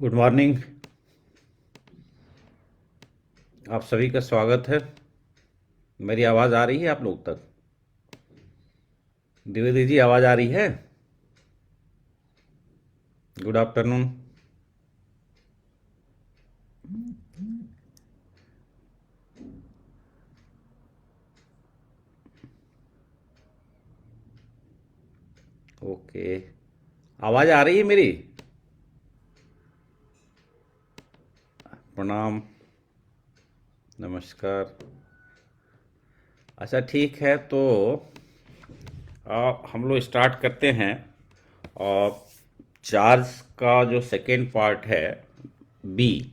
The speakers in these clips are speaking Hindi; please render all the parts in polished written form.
Good morning. आप सभी का स्वागत है। मेरी आवाज़ आ रही है आप लोग तक? द्विवेदी जी, आवाज़ आ रही है? Good afternoon. ओके, आवाज़ आ रही है मेरी? प्रणाम, नमस्कार। अच्छा, ठीक है, तो हम लोग स्टार्ट करते हैं। और चार्ज का जो सेकेंड पार्ट है, बी,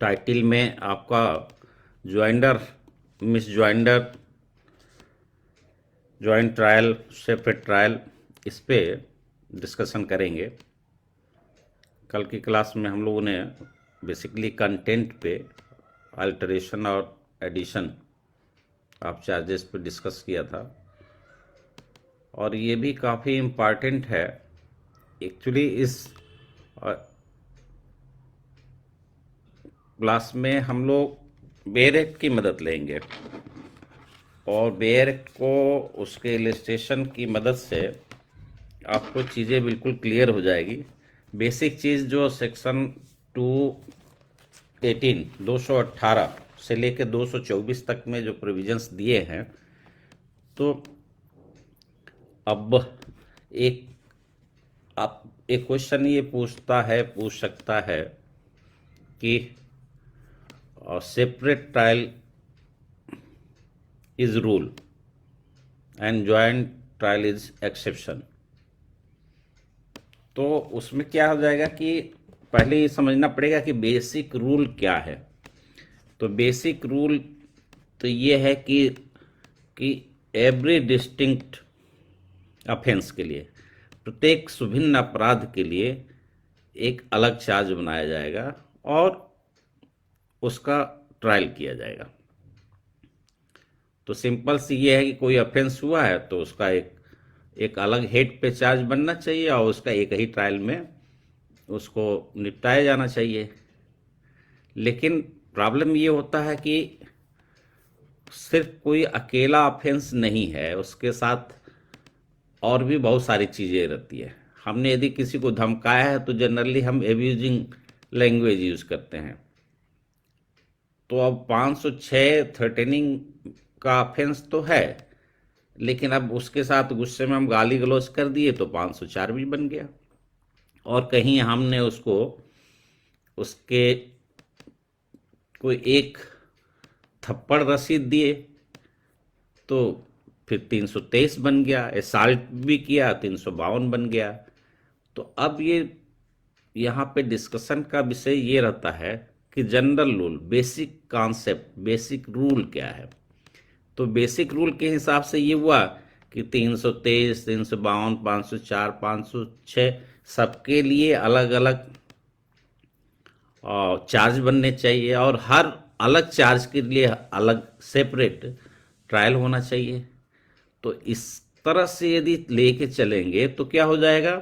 टाइटल में आपका joinder, misjoinder, joint trial, separate trial, इस पे डिस्कशन करेंगे। कल की क्लास में हम लोगों ने बेसिकली कंटेंट पे अल्टरेशन और एडिशन ऑफ चार्जेस पे डिस्कस किया था, और ये भी काफ़ी इम्पॉर्टेंट है एक्चुअली। इस क्लास में हम लोग बेयरेक्ट की मदद लेंगे, और बेयरेक्ट को उसके इलस्ट्रेशन की मदद से आपको चीज़ें बिल्कुल क्लियर हो जाएगी। बेसिक चीज़ जो सेक्शन 218 218 से लेकर 224 तक में जो प्रोविजंस दिए हैं, तो अब एक आप एक क्वेश्चन ये पूछ सकता है कि separate trial is rule and joint trial is exception. तो उसमें क्या हो जाएगा कि पहले ये समझना पड़ेगा कि बेसिक रूल क्या है। तो बेसिक रूल तो ये है कि एवरी डिस्टिंक्ट ऑफेंस के लिए, प्रत्येक सुभिन्न अपराध के लिए एक अलग चार्ज बनाया जाएगा और उसका ट्रायल किया जाएगा। तो सिंपल सी ये है कि कोई ऑफेंस हुआ है तो उसका एक अलग हेड पे चार्ज बनना चाहिए और उसका एक ही ट्रायल में उसको निपटाया जाना चाहिए। लेकिन प्रॉब्लम ये होता है कि सिर्फ कोई अकेला ऑफेंस नहीं है, उसके साथ और भी बहुत सारी चीज़ें रहती है। हमने यदि किसी को धमकाया है तो जनरली हम एब्यूजिंग लैंग्वेज यूज़ करते हैं। तो अब 506 थ्रेटनिंग का ऑफेंस तो है, लेकिन अब उसके साथ गुस्से में हम गाली गलौज कर दिए तो 504 भी बन गया। और कहीं हमने उसको उसके कोई एक थप्पड़ रसीद दिए तो फिर 323 बन गया। एसाल्ट भी किया, 352 बन गया। तो अब ये यहाँ पे डिस्कशन का विषय ये रहता है कि general rule, basic concept, basic rule क्या है। तो बेसिक रूल के हिसाब से ये हुआ कि 323, 352, 504, 506 सबके लिए अलग अलग चार्ज बनने चाहिए, और हर अलग चार्ज के लिए अलग सेपरेट ट्रायल होना चाहिए। तो इस तरह से यदि लेके चलेंगे तो क्या हो जाएगा,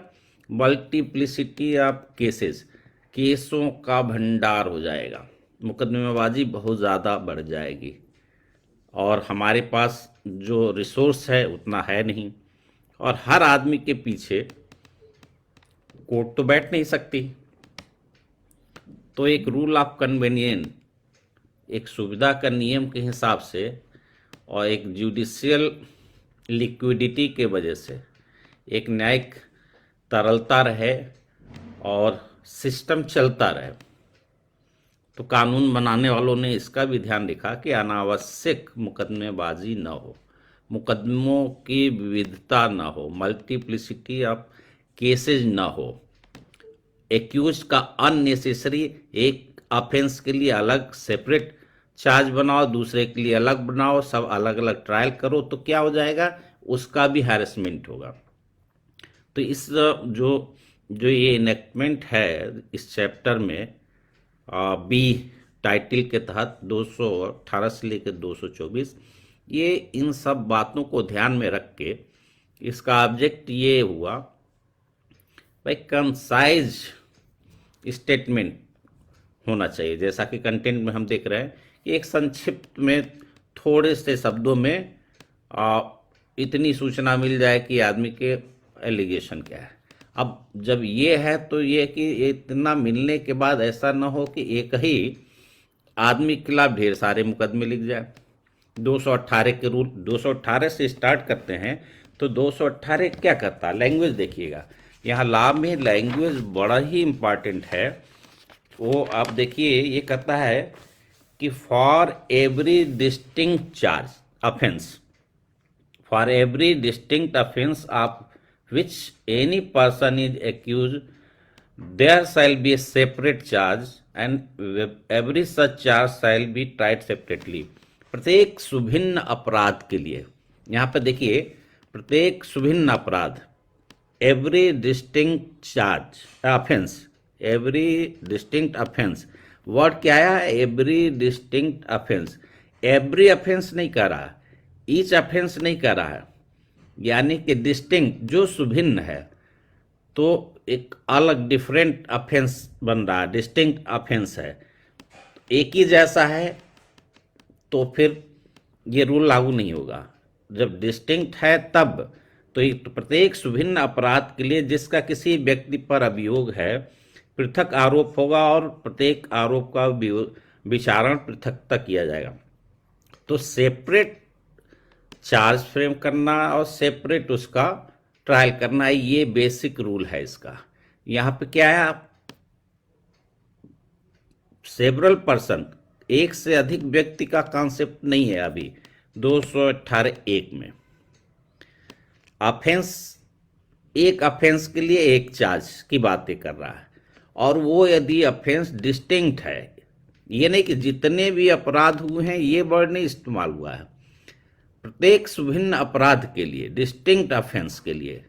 मल्टीप्लिसिटी ऑफ केसेस, केसों का भंडार हो जाएगा, मुकदमेबाजी बहुत ज़्यादा बढ़ जाएगी, और हमारे पास जो रिसोर्स है उतना है नहीं, और हर आदमी के पीछे कोर्ट तो बैठ नहीं सकती। तो एक रूल ऑफ कन्वेनियंस, एक सुविधा का नियम के हिसाब से और एक जुडिशियल लिक्विडिटी के वजह से एक न्यायिक तरलता रहे और सिस्टम चलता रहे, तो कानून बनाने वालों ने इसका भी ध्यान रखा कि अनावश्यक मुकदमेबाजी न हो, मुकदमों की विविधता न हो, मल्टीप्लिसिटी ऑफ केसेज न हो, एक्यूज का अननेसेसरी एक ऑफेंस के लिए अलग सेपरेट चार्ज बनाओ, दूसरे के लिए अलग बनाओ, सब अलग अलग ट्रायल करो, तो क्या हो जाएगा, उसका भी हैरेसमेंट होगा। तो इस जो जो ये इनेक्टमेंट है इस चैप्टर में, बी टाइटल के तहत 218 से लेकर 224, ये इन सब बातों को ध्यान में रख के इसका ऑब्जेक्ट ये हुआ भाई, कंसाइज स्टेटमेंट होना चाहिए। जैसा कि कंटेंट में हम देख रहे हैं कि एक संक्षिप्त में थोड़े से शब्दों में आ, इतनी सूचना मिल जाए कि आदमी के एलिगेशन क्या है। अब जब ये है तो ये कि इतना मिलने के बाद ऐसा ना हो कि एक ही आदमी के खिलाफ ढेर सारे मुकदमे लिख जाए। 218 के रूल 218 से स्टार्ट करते हैं। तो 218 क्या करता है, लैंग्वेज देखिएगा। यहाँ लॉ में लैंग्वेज बड़ा ही इम्पॉर्टेंट है। वो आप देखिए, ये कहता है कि for every distinct charge offence, for every distinct offence of which any person is accused, there shall be a separate charge and every such charge shall be tried separately। प्रत्येक सुभिन्न अपराध के लिए, यहाँ पे देखिए, प्रत्येक सुभिन्न अपराध, every distinct charge offence, every distinct offence, word क्या आया है, every distinct offence. Every offence नहीं कर रहा, ईच ऑफेंस नहीं कर रहा है, यानी कि डिस्टिंक्ट जो सुभिन्न है, तो एक अलग डिफरेंट ऑफेंस बन रहा है, डिस्टिंक्ट ऑफेंस है। एक ही जैसा है तो फिर ये रूल लागू नहीं होगा। जब डिस्टिंक्ट है तब तो एक प्रत्येक सुभिन्न अपराध के लिए जिसका किसी व्यक्ति पर अभियोग है, पृथक आरोप होगा और प्रत्येक आरोप का विचारण पृथकता किया जाएगा। तो सेपरेट चार्ज फ्रेम करना और सेपरेट उसका ट्रायल करना, ये बेसिक रूल है इसका। यहाँ पे क्या है, सेवरल पर्सन, एक से अधिक व्यक्ति का कॉन्सेप्ट नहीं है अभी 218(1) में। ऑफेंस, एक ऑफेंस के लिए एक चार्ज की बातें कर रहा है, और वो यदि ऑफेंस डिस्टिंक्ट है, ये नहीं कि जितने भी अपराध हुए हैं, ये वर्ड नहीं इस्तेमाल हुआ है, प्रत्येक सुभिन्न अपराध के लिए, डिस्टिंक्ट ऑफेंस के लिए,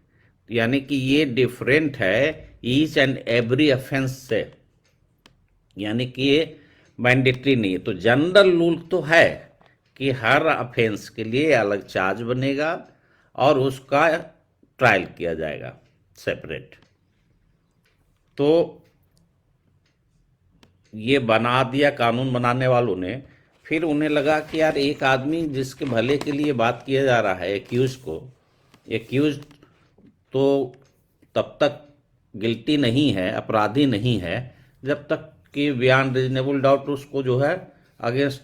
यानी कि ये डिफरेंट है ईच एंड एवरी ऑफेंस से, यानी कि ये मैंडेटरी नहीं है। तो जनरल रूल तो है कि हर ऑफेंस के लिए अलग चार्ज बनेगा और उसका ट्रायल किया जाएगा सेपरेट। तो ये बना दिया कानून बनाने वालों ने। फिर उन्हें लगा कि यार एक आदमी जिसके भले के लिए बात किया जा रहा है, एक्यूज को, एक्यूज तो तब तक गिल्टी नहीं है, अपराधी नहीं है, जब तक कि बियॉन्ड रीजनेबल डाउट उसको जो है अगेंस्ट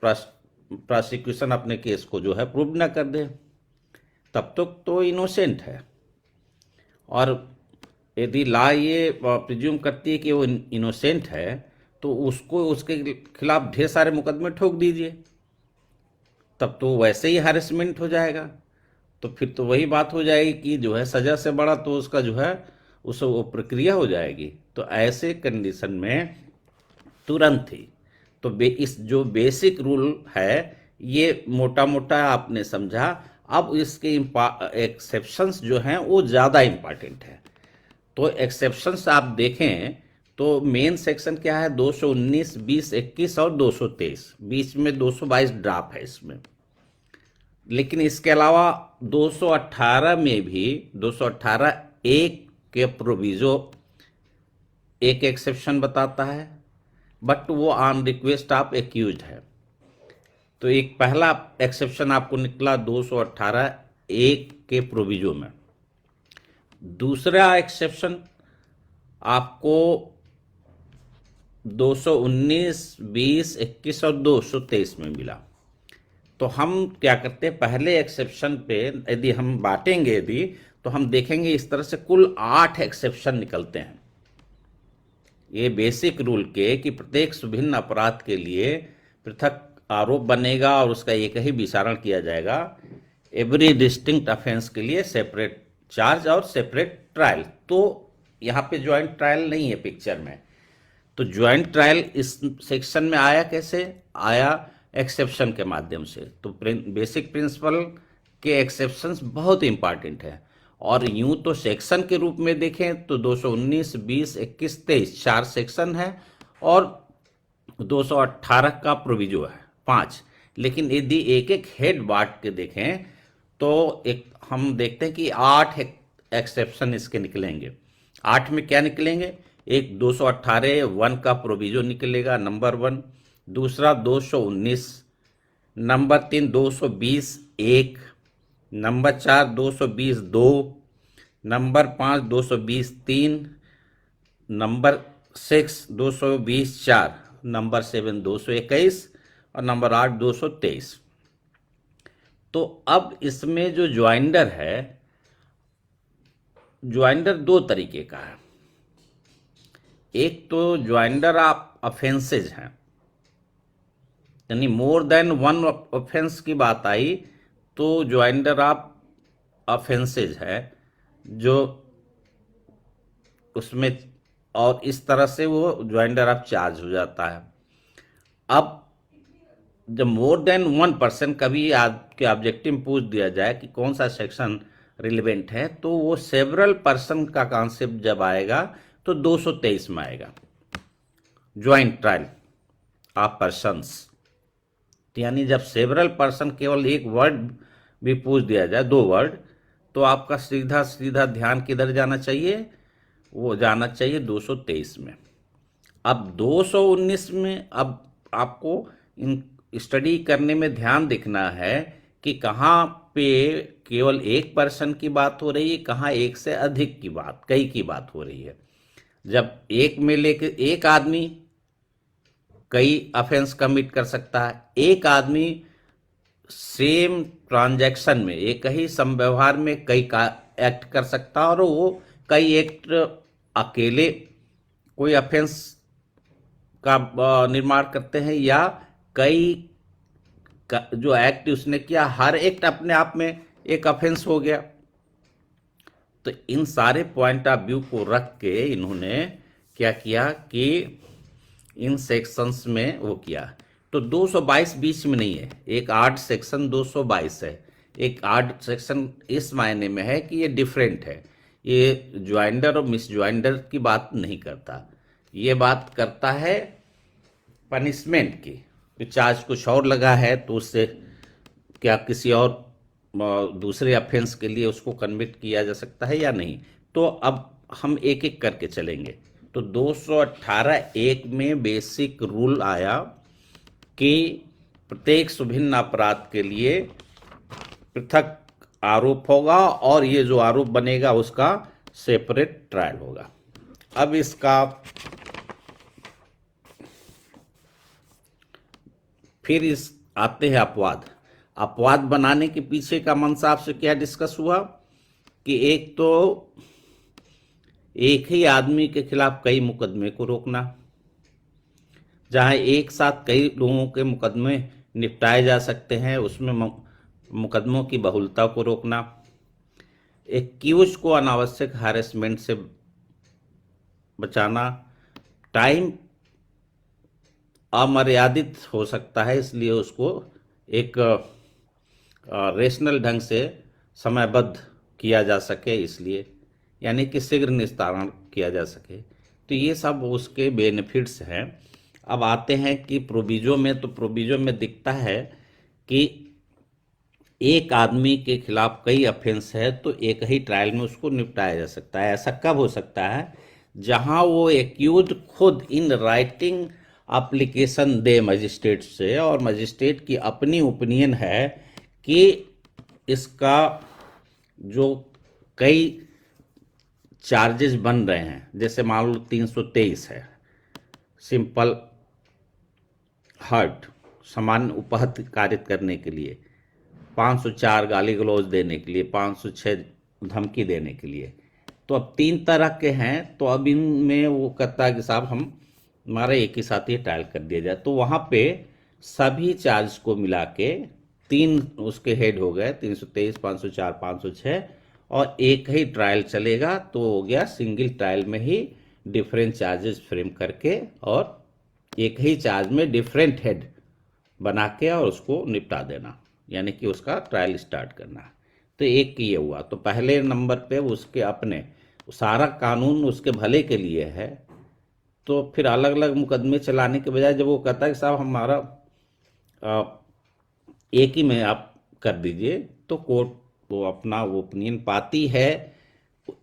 प्रोसिक्यूशन अपने केस को जो है प्रूव ना कर दे, तब तक तो इनोसेंट है। और यदि लॉ ये प्रिज्यूम करती है कि वो इनोसेंट है, तो उसको उसके खिलाफ ढेर सारे मुकदमे ठोक दीजिए, तब तो वैसे ही हैरेसमेंट हो जाएगा। तो फिर तो वही बात हो जाएगी कि जो है सजा से बड़ा तो उसका जो है उस वो प्रक्रिया हो जाएगी। तो ऐसे कंडीशन में तुरंत ही तो इस जो बेसिक रूल है ये मोटा मोटा आपने समझा। अब इसके एक्सेप्शंस जो हैं वो ज़्यादा इम्पॉर्टेंट है। तो एक्सेप्शंस आप देखें तो मेन सेक्शन क्या है, 219, 20, 21 और 223, बीच में 222 ड्रॉप है इसमें। लेकिन इसके अलावा 218 में भी 218(1) के प्रोविजो एक एक्सेप्शन बताता है, बट वो ऑन रिक्वेस्ट ऑफ एक्यूज्ड है। तो एक पहला एक्सेप्शन आपको निकला 218(1) के प्रोविजो में। दूसरा एक्सेप्शन आपको 219, 20, 21 और 223 में मिला। तो हम क्या करते हैं, पहले एक्सेप्शन पे यदि हम बांटेंगे यदि, तो हम देखेंगे इस तरह से कुल 8 एक्सेप्शन निकलते हैं ये बेसिक रूल के, कि प्रत्येक विभिन्न अपराध के लिए पृथक आरोप बनेगा और उसका एक ही विचारण किया जाएगा। एवरी डिस्टिंक्ट ऑफेंस के लिए सेपरेट चार्ज और सेपरेट ट्रायल। तो यहाँ पे ज्वाइंट ट्रायल नहीं है पिक्चर में। तो ज्वाइंट ट्रायल इस सेक्शन में आया कैसे आया, एक्सेप्शन के माध्यम से। तो बेसिक प्रिंसिपल के एक्सेप्शंस बहुत इंपॉर्टेंट है। और यूं तो सेक्शन के रूप में देखें तो 219, 20, 21, 23 4 सेक्शन है और 218 का प्रोविजो है 5। लेकिन यदि एक एक हेड बांट के देखें तो एक हम देखते हैं कि 8 एक्सेप्शन इसके निकलेंगे। 8 में क्या निकलेंगे, एक 218(1) का प्रोविजो निकलेगा, नंबर 1। दूसरा 219, number 3 220(1), number 4 220(2), number 5 220(3), number 6 220(4), number 7 221 और नंबर 8 223। तो अब इसमें जो ज्वाइंडर है, ज्वाइंडर दो तरीके का है। एक तो ज्वाइंडर आप ऑफेंसेज हैं, यानी मोर देन वन ऑफेंस की बात आई तो ज्वाइंडर आप ऑफेंसेज है, जो उसमें, और इस तरह से वो ज्वाइंडर आप चार्ज हो जाता है। अब जब मोर देन 1% कभी आपके ऑब्जेक्टिव में पूछ दिया जाए कि कौन सा सेक्शन रिलेवेंट है, तो वो सेवरल पर्सन का कॉन्सेप्ट जब आएगा तो 223 में आएगा, ज्वाइंट ट्रायल ऑफ पर्सन्स। यानी जब सेवरल पर्सन केवल एक वर्ड भी पूछ दिया जाए, 2 वर्ड, तो आपका सीधा सीधा ध्यान किधर जाना चाहिए, वो जाना चाहिए 223 में। अब 219 में अब आपको इन स्टडी करने में ध्यान देखना है कि कहाँ पे केवल एक पर्सन की बात हो रही है, कहाँ एक से अधिक की बात, कई की बात हो रही है। जब एक में लेके एक आदमी कई ऑफेंस कमिट कर सकता है, एक आदमी सेम ट्रांजैक्शन में, एक ही समव्यवहार में कई का एक्ट कर सकता है, और वो कई एक्ट अकेले कोई ऑफेंस का निर्माण करते हैं, या कई जो एक्ट उसने किया हर एक्ट अपने आप में एक ऑफेंस हो गया। तो इन सारे पॉइंट ऑफ व्यू को रख के इन्होंने क्या किया कि इन सेक्शंस में वो किया। तो 222 बीच में नहीं है, एक आर्ट सेक्शन 222 है। एक आर्ट सेक्शन इस मायने में है कि ये डिफरेंट है, ये ज्वाइंडर और मिस ज्वाइंडर की बात नहीं करता, ये बात करता है पनिशमेंट की। चार्ज कुछ और लगा है तो उससे क्या किसी और दूसरे ऑफेंस के लिए उसको कन्विक्ट किया जा सकता है या नहीं। तो अब हम एक एक करके चलेंगे। तो 218(1) में बेसिक रूल आया कि प्रत्येक सुभिन्न अपराध के लिए पृथक आरोप होगा, और ये जो आरोप बनेगा उसका सेपरेट ट्रायल होगा। अब इसका फिर इस आते हैं अपवाद। अपवाद बनाने के पीछे का मंशा आपसे क्या डिस्कस हुआ कि एक तो एक ही आदमी के खिलाफ कई मुकदमे को रोकना, जहां एक साथ कई लोगों के मुकदमे निपटाए जा सकते हैं, उसमें मुकदमों की बहुलता को रोकना, एक्यूज को अनावश्यक हैरेसमेंट से बचाना, टाइम अमर्यादित हो सकता है इसलिए उसको एक रेशनल ढंग से समयबद्ध किया जा सके, इसलिए यानी कि शीघ्र निस्तारण किया जा सके। तो ये सब उसके बेनिफिट्स हैं। अब आते हैं कि प्रोविजो में, तो प्रोविजो में दिखता है कि एक आदमी के खिलाफ कई ऑफेंस है तो एक ही ट्रायल में उसको निपटाया जा सकता है। ऐसा कब हो सकता है, जहां वो एक्यूज खुद in writing application they magistrate से, और मजिस्ट्रेट की अपनी ओपिनियन है कि इसका जो कई चार्जेस बन रहे हैं, जैसे मान लो 323 है सिंपल हर्ट, सामान्य उपहत कारित करने के लिए, 504 गाली गलौज देने के लिए, 506 धमकी देने के लिए। तो अब 3 तरह के हैं, तो अब इनमें वो कहता है कि साहब हमारा एक ही साथ ही ट्रायल कर दिया जाए। तो वहाँ पे सभी चार्ज को मिला के 3 उसके हेड हो गए, 323, 504, 506, और एक ही ट्रायल चलेगा। तो हो गया सिंगल ट्रायल में ही डिफरेंट चार्जेस फ्रेम करके, और एक ही चार्ज में डिफरेंट हेड बना के और उसको निपटा देना, यानी कि उसका ट्रायल स्टार्ट करना। तो एक ये हुआ। तो पहले नंबर पे उसके अपने सारा कानून उसके भले के लिए है। तो फिर अलग अलग मुकदमे चलाने के बजाय जब वो कहता है कि साहब हमारा एक ही में आप कर दीजिए, तो कोर्ट वो अपना वो ओपिनियन पाती है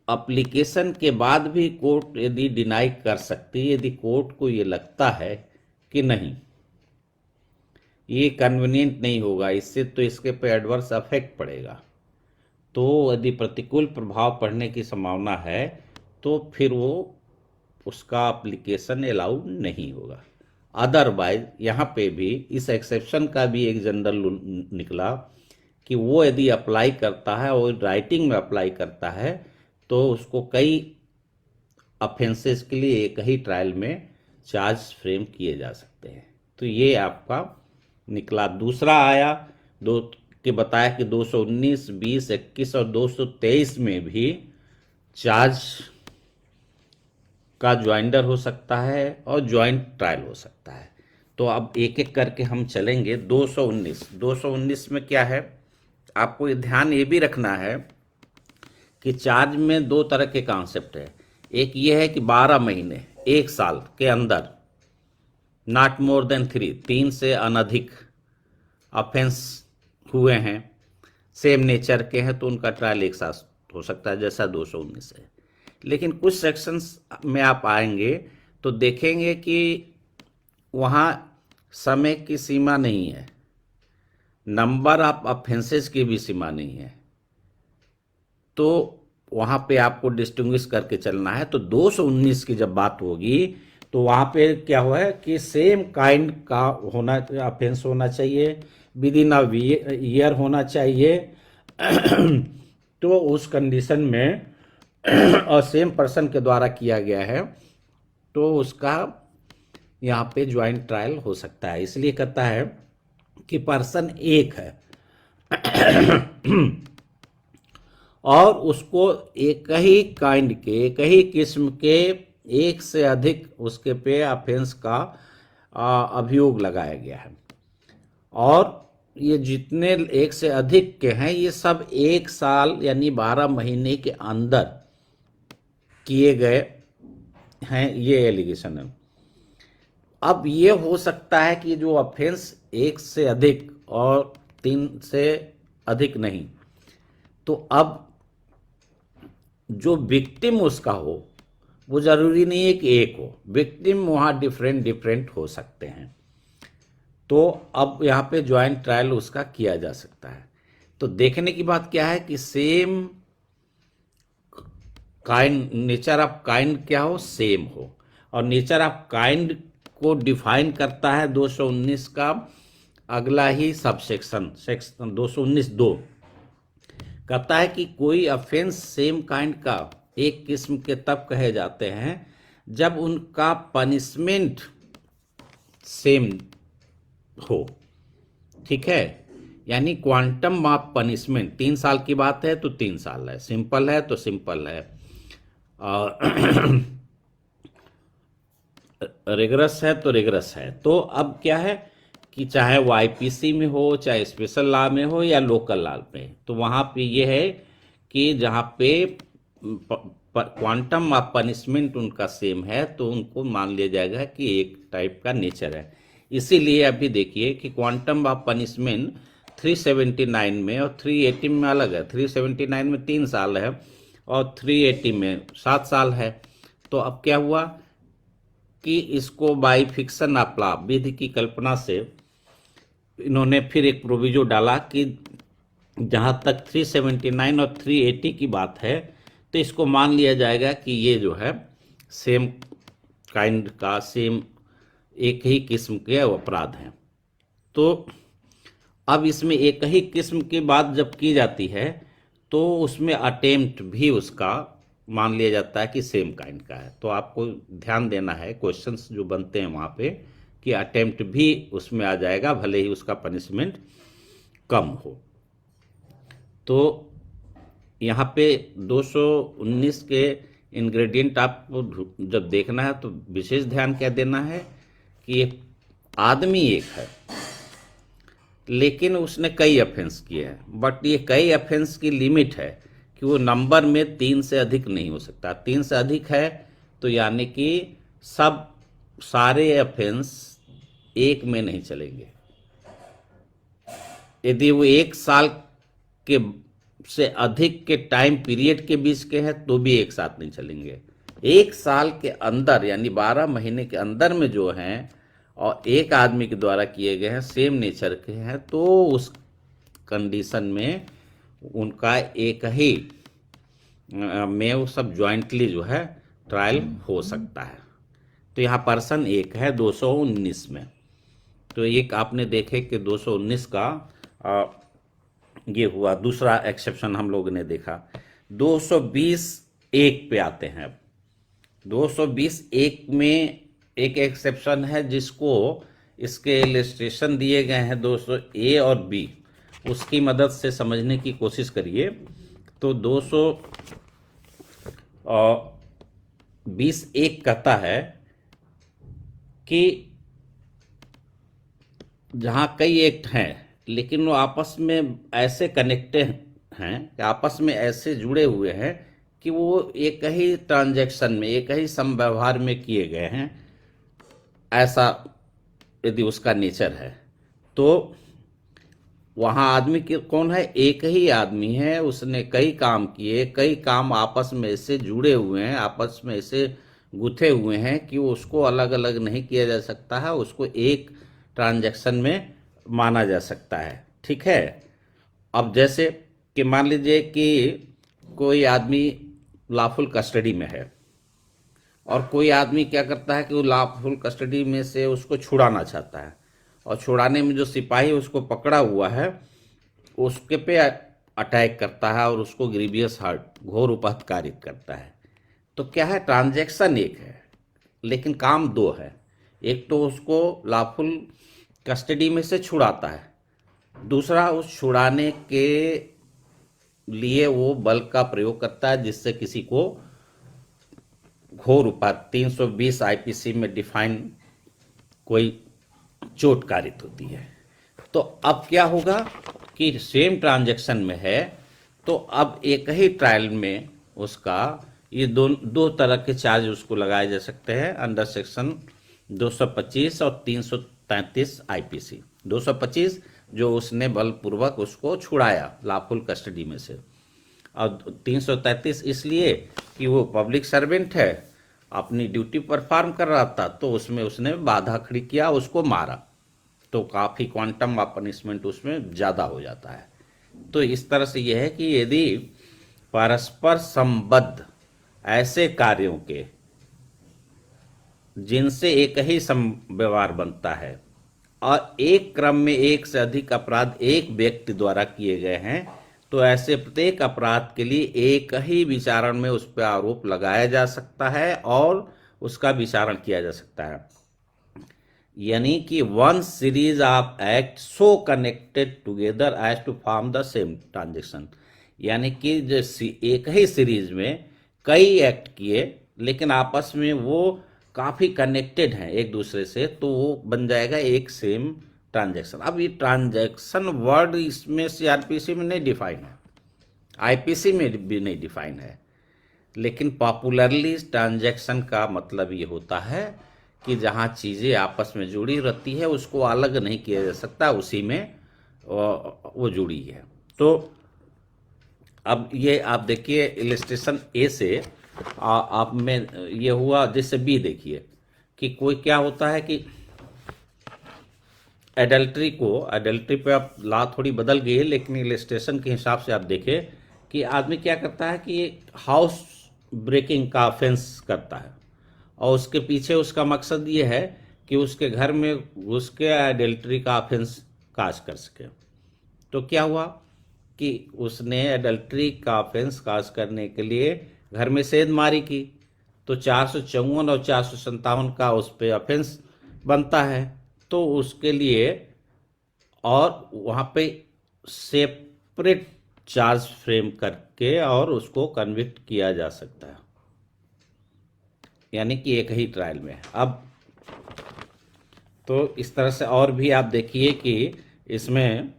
एप्लीकेशन के बाद भी कोर्ट यदि डिनाई कर सकती है, यदि कोर्ट को ये लगता है कि नहीं ये कन्वीनियंट नहीं होगा, इससे तो इसके पे एडवर्स अफेक्ट पड़ेगा, तो यदि प्रतिकूल प्रभाव पड़ने की संभावना है तो फिर वो उसका एप्लीकेशन अलाउड नहीं होगा। अदरवाइज यहाँ पे भी इस एक्सेप्शन का भी एक जनरल निकला कि वो यदि अप्लाई करता है और राइटिंग में अप्लाई करता है तो उसको कई ऑफेंसेस के लिए एक ही ट्रायल में चार्ज फ्रेम किए जा सकते हैं। तो ये आपका निकला। दूसरा आया दो के बताया कि 219, 20, 21 और 223 में भी चार्ज का ज्वाइंडर हो सकता है और ज्वाइंट ट्रायल हो सकता है। तो अब एक एक करके हम चलेंगे। 219 में क्या है, आपको ये ध्यान ये भी रखना है कि चार्ज में दो तरह के कॉन्सेप्ट है। एक ये है कि 12 महीने 1 साल के अंदर नॉट मोर देन 3 से अनधिक ऑफेंस हुए हैं, सेम नेचर के हैं, तो उनका ट्रायल एक साथ हो सकता है जैसा 219 है। लेकिन कुछ सेक्शंस में आप आएंगे तो देखेंगे कि वहाँ समय की सीमा नहीं है, नंबर ऑफ ऑफेंसेस की भी सीमा नहीं है, तो वहाँ पे आपको डिस्टिंग्विश करके चलना है। तो 219 की जब बात होगी तो वहाँ पे क्या हुआ है कि सेम काइंड का होना ऑफेंस होना चाहिए, विद इन अ ईयर होना चाहिए तो उस कंडीशन में और सेम पर्सन के द्वारा किया गया है तो उसका यहाँ पे ज्वाइंट ट्रायल हो सकता है। इसलिए कहता है कि पर्सन एक है और उसको एक ही काइंड के, एक ही किस्म के एक से अधिक उसके पे ऑफेंस का अभियोग लगाया गया है, और ये जितने एक से अधिक के हैं ये सब 1 साल यानी 12 महीने के अंदर किए गए हैं, ये एलिगेशन है। अब ये हो सकता है कि जो ऑफेंस 1 से अधिक और 3 से अधिक नहीं, तो अब जो विक्टिम उसका हो वो जरूरी नहीं है कि एक हो, विक्टिम वहाँ डिफरेंट हो सकते हैं। तो अब यहाँ पे ज्वाइंट ट्रायल उसका किया जा सकता है। तो देखने की बात क्या है कि same kind, nature of kind क्या हो, सेम हो, और नेचर ऑफ काइंड को डिफाइन करता है 219 का अगला ही सबसेक्शन, सेक्शन 219(2) कहता है कि कोई ऑफेंस सेम काइंड का एक किस्म के तब कहे जाते हैं जब उनका पनिशमेंट सेम हो। ठीक है, यानी क्वांटम ऑफ पनिशमेंट 3 साल की बात है तो 3 साल है, सिंपल है तो सिंपल है, और रिगरस है तो रिगरस है। तो अब क्या है कि चाहे वो आईपीसी में हो, चाहे स्पेशल लॉ में हो या लोकल लॉ में, तो वहाँ पे ये है कि जहाँ पे क्वांटम ऑफ पनिशमेंट उनका सेम है तो उनको मान लिया जाएगा कि एक टाइप का नेचर है। इसीलिए अभी देखिए कि क्वांटम ऑफ पनिशमेंट 379 में और 380 में अलग है। 379 में 3 साल है और 380 में 7 साल है। तो अब क्या हुआ कि इसको बाई फिक्शन ऑफ लॉ, विधि की कल्पना से इन्होंने फिर एक प्रोविजो डाला कि जहां तक 379 और 380 की बात है तो इसको मान लिया जाएगा कि ये जो है सेम काइंड का, सेम एक ही किस्म के अपराध हैं। तो अब इसमें एक ही किस्म की बात जब की जाती है तो उसमें अटेम्प्ट भी उसका मान लिया जाता है कि सेम काइंड का है। तो आपको ध्यान देना है, क्वेश्चंस जो बनते हैं वहाँ पे, कि अटेम्प्ट भी उसमें आ जाएगा भले ही उसका पनिशमेंट कम हो। तो यहाँ पे 219 के इंग्रेडिएंट आपको जब देखना है तो विशेष ध्यान क्या देना है कि एक आदमी एक है लेकिन उसने कई ऑफेंस किए हैं, बट ये कई ऑफेंस की लिमिट है कि वो नंबर में 3 से अधिक नहीं हो सकता। 3 से अधिक है तो यानी कि सब सारे ऑफेंस एक में नहीं चलेंगे। यदि वो 1 साल के से अधिक के टाइम पीरियड के बीच के हैं तो भी एक साथ नहीं चलेंगे। एक साल के अंदर यानी 12 महीने के अंदर में जो हैं और एक आदमी के द्वारा किए गए हैं, सेम नेचर के हैं, तो उस कंडीशन में उनका एक ही में वो सब ज्वाइंटली जो है ट्रायल हो सकता है। तो यहाँ पर्सन एक है 219 में। तो एक आपने देखे कि 219 का ये हुआ। दूसरा एक्सेप्शन हम लोगों ने देखा 220 एक पे आते हैं। अब 220 एक में एक एक्सेप्शन है जिसको इसके इलस्ट्रेशन दिए गए हैं 200 ए और बी, उसकी मदद से समझने की कोशिश करिए। तो 220 एक कहता है कि जहां कई एक्ट हैं लेकिन वो आपस में ऐसे कनेक्टेड हैं कि आपस में ऐसे जुड़े हुए हैं कि वो एक ही ट्रांजैक्शन में, एक ही समव्यवहार में किए गए हैं, ऐसा यदि उसका नेचर है। तो वहाँ आदमी कौन है? एक ही आदमी है, उसने कई काम किए, कई काम आपस में ऐसे जुड़े हुए हैं, आपस में ऐसे गुथे हुए हैं कि उसको अलग अलग नहीं किया जा सकता है, उसको एक ट्रांजैक्शन में माना जा सकता है। ठीक है। अब जैसे कि मान लीजिए कि कोई आदमी लॉफुल कस्टडी में है और कोई आदमी क्या करता है कि वो लॉफुल कस्टडी में से उसको छुड़ाना चाहता है, और छुड़ाने में जो सिपाही उसको पकड़ा हुआ है उसके पे अटैक करता है और उसको ग्रीवियस हर्ट, घोर उपहतकारित करता है। तो क्या है? ट्रांजैक्शन एक है लेकिन काम दो है। एक तो उसको लॉफुल कस्टडी में से छुड़ाता है, दूसरा उस छुड़ाने के लिए वो बल का प्रयोग करता है जिससे किसी को घोर उपहत 320 आईपीसी में डिफाइन कोई चोट कारित होती है। तो अब क्या होगा कि सेम ट्रांजैक्शन में है तो अब एक ही ट्रायल में उसका ये दो तरह के चार्ज उसको लगाए जा सकते हैं अंडर सेक्शन 225 और 333 आईपीसी। 225 जो उसने बलपूर्वक उसको छुड़ाया लॉफुल कस्टडी में से, और 333 इसलिए कि वो पब्लिक सर्वेंट है, अपनी ड्यूटी परफॉर्म कर रहा था, तो उसमें उसने बाधा खड़ी किया, उसको मारा, तो काफ़ी क्वांटम ऑफ पनिशमेंट उसमें ज़्यादा हो जाता है। तो इस तरह से यह है कि यदि परस्पर संबद्ध ऐसे कार्यों के जिनसे एक ही व्यवहार बनता है और एक क्रम में एक से अधिक अपराध एक व्यक्ति द्वारा किए गए हैं, तो ऐसे प्रत्येक अपराध के लिए एक ही विचारण में उस पर आरोप लगाया जा सकता है और उसका विचारण किया जा सकता है। यानी कि one series of act so connected together as to form the same transaction. यानी कि जो एक ही सीरीज में कई एक्ट किए लेकिन आपस में वो काफ़ी कनेक्टेड हैं एक दूसरे से, तो वो बन जाएगा एक सेम ट्रांजैक्शन। अब ये ट्रांजैक्शन वर्ड इसमें सीआरपीसी में नहीं डिफाइन है, आईपीसी में भी नहीं डिफाइन है, लेकिन पॉपुलरली ट्रांजैक्शन का मतलब ये होता है कि जहाँ चीज़ें आपस में जुड़ी रहती है उसको अलग नहीं किया जा सकता, उसी में वो जुड़ी है। तो अब ये आप देखिए इलस्ट्रेशन ए से आप में ये हुआ, जैसे बी देखिए कि कोई क्या होता है कि एडल्ट्री पे आप लॉ थोड़ी बदल गई है, लेकिन इलस्ट्रेशन के हिसाब से आप देखें कि आदमी क्या करता है कि हाउस ब्रेकिंग का ऑफेंस करता है और उसके पीछे उसका मकसद ये है कि उसके घर में घुस के एडल्ट्री का ऑफेंस काज कर सके। तो क्या हुआ कि उसने एडल्ट्री का ऑफेंस काज करने के लिए घर में सेंधमारी की, तो 454 और 457 का उस पर ऑफेंस बनता है। तो उसके लिए और वहाँ पे सेपरेट चार्ज फ्रेम करके और उसको कन्विक्ट किया जा सकता है, यानी कि एक ही ट्रायल में। अब तो इस तरह से और भी आप देखिए कि इसमें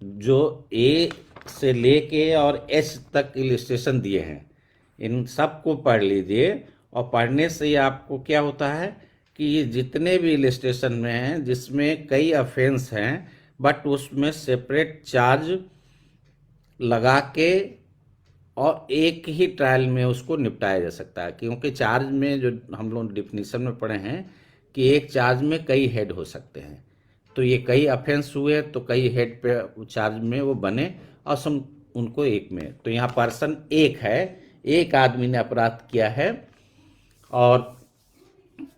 जो ए से लेके और एच तक इलस्ट्रेशन दिए हैं, इन सब को पढ़ लीजिए, और पढ़ने से ही आपको क्या होता है कि ये जितने भी इलस्ट्रेशन में हैं जिसमें कई ऑफेंस हैं बट उसमें सेपरेट चार्ज लगा के और एक ही ट्रायल में उसको निपटाया जा सकता है, क्योंकि चार्ज में जो हम लोग डिफिनीशन में पढ़े हैं कि एक चार्ज में कई हेड हो सकते हैं। तो ये कई अफेंस हुए तो कई हेड पे चार्ज में वो बने और सम उनको एक में, तो यहाँ पर्सन एक है, एक आदमी ने अपराध किया है। और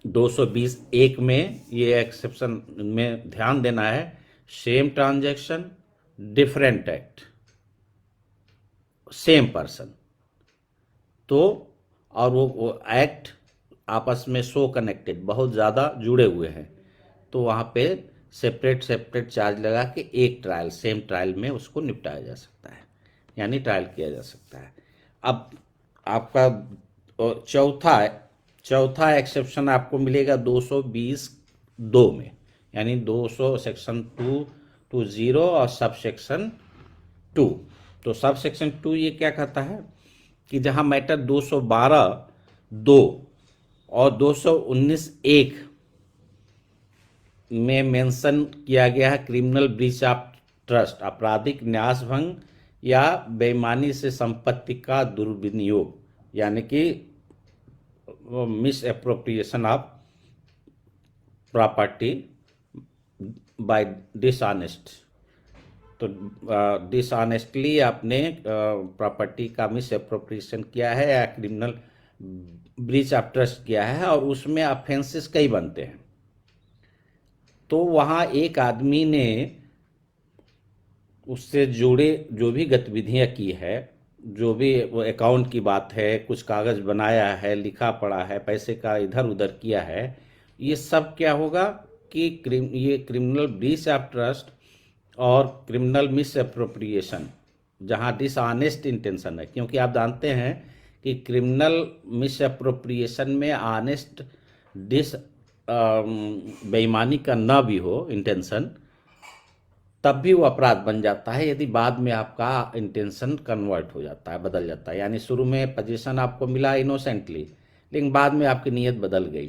220 एक में ये एक्सेप्शन में ध्यान देना है, same transaction different act same person. तो और वो एक्ट आपस में सो कनेक्टेड, बहुत ज़्यादा जुड़े हुए हैं, तो वहाँ पे सेपरेट सेपरेट चार्ज लगा के एक ट्रायल सेम ट्रायल में उसको निपटाया जा सकता है, यानी ट्रायल किया जा सकता है। अब आपका चौथा एक्सेप्शन आपको मिलेगा 220(2) में, यानी 200 सेक्शन 220 और सब सेक्शन 2। तो सब सेक्शन 2 ये क्या कहता है कि जहां मैटर 212(2) और 219(1) में मेंशन किया गया है क्रिमिनल ब्रीच ऑफ ट्रस्ट, आपराधिक न्यासभंग या बेईमानी से संपत्ति का दुर्विनियोग, यानी कि miss appropriation of property bye dishonest. तो डिसऑनेस्टली आपने प्रॉपर्टी का मिस एप्रोप्रिएशन किया है या क्रिमिनल ब्रीच ऑफ ट्रस्ट किया है, और उसमें ऑफेंसेस कई बनते हैं। तो वहाँ एक आदमी ने उससे जुड़े जो भी गतिविधियां की है, जो भी वो अकाउंट की बात है, कुछ कागज बनाया है, लिखा पढ़ा है, पैसे का इधर उधर किया है, ये सब क्या होगा कि ये क्रिमिनल ब्रीच ऑफ ट्रस्ट और क्रिमिनल मिस एप्रोप्रिएशन, जहाँ डिसऑनेस्ट इंटेंशन है, क्योंकि आप जानते हैं कि क्रिमिनल मिस एप्रोप्रिएशन में ऑनेस्ट बेईमानी का न भी हो इंटेंशन, तब भी वो अपराध बन जाता है यदि बाद में आपका इंटेंशन कन्वर्ट हो जाता है, बदल जाता है। यानी शुरू में पोजीशन आपको मिला इनोसेंटली, लेकिन बाद में आपकी नीयत बदल गई,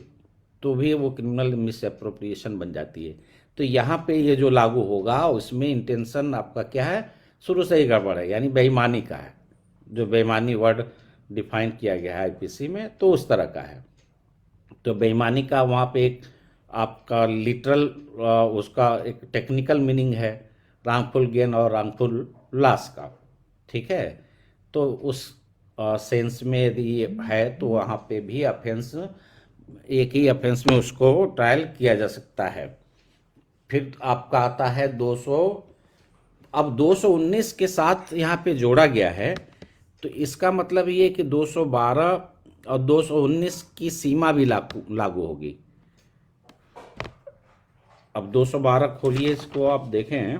तो भी वो क्रिमिनल मिस एप्रोप्रिएशन बन जाती है। तो यहाँ पे ये जो लागू होगा उसमें इंटेंशन आपका क्या है, शुरू से ही गड़बड़ है, यानी बेईमानी का है, जो बेईमानी वर्ड डिफाइन किया गया है आईपीसी में, तो उस तरह का है। तो बेईमानी का वहाँ पे एक आपका लिटरल उसका एक टेक्निकल मीनिंग है, रांगफुल गेन और रांगफुल लॉस का, ठीक है। तो उस सेंस में यदि है तो वहाँ पे भी अफेंस, एक ही अफेंस में उसको ट्रायल किया जा सकता है। फिर आपका आता है 200, अब 219 के साथ यहाँ पे जोड़ा गया है, तो इसका मतलब ये कि 212 और 219 की सीमा भी लागू होगी। अब 212 खोलिए, इसको आप देखें,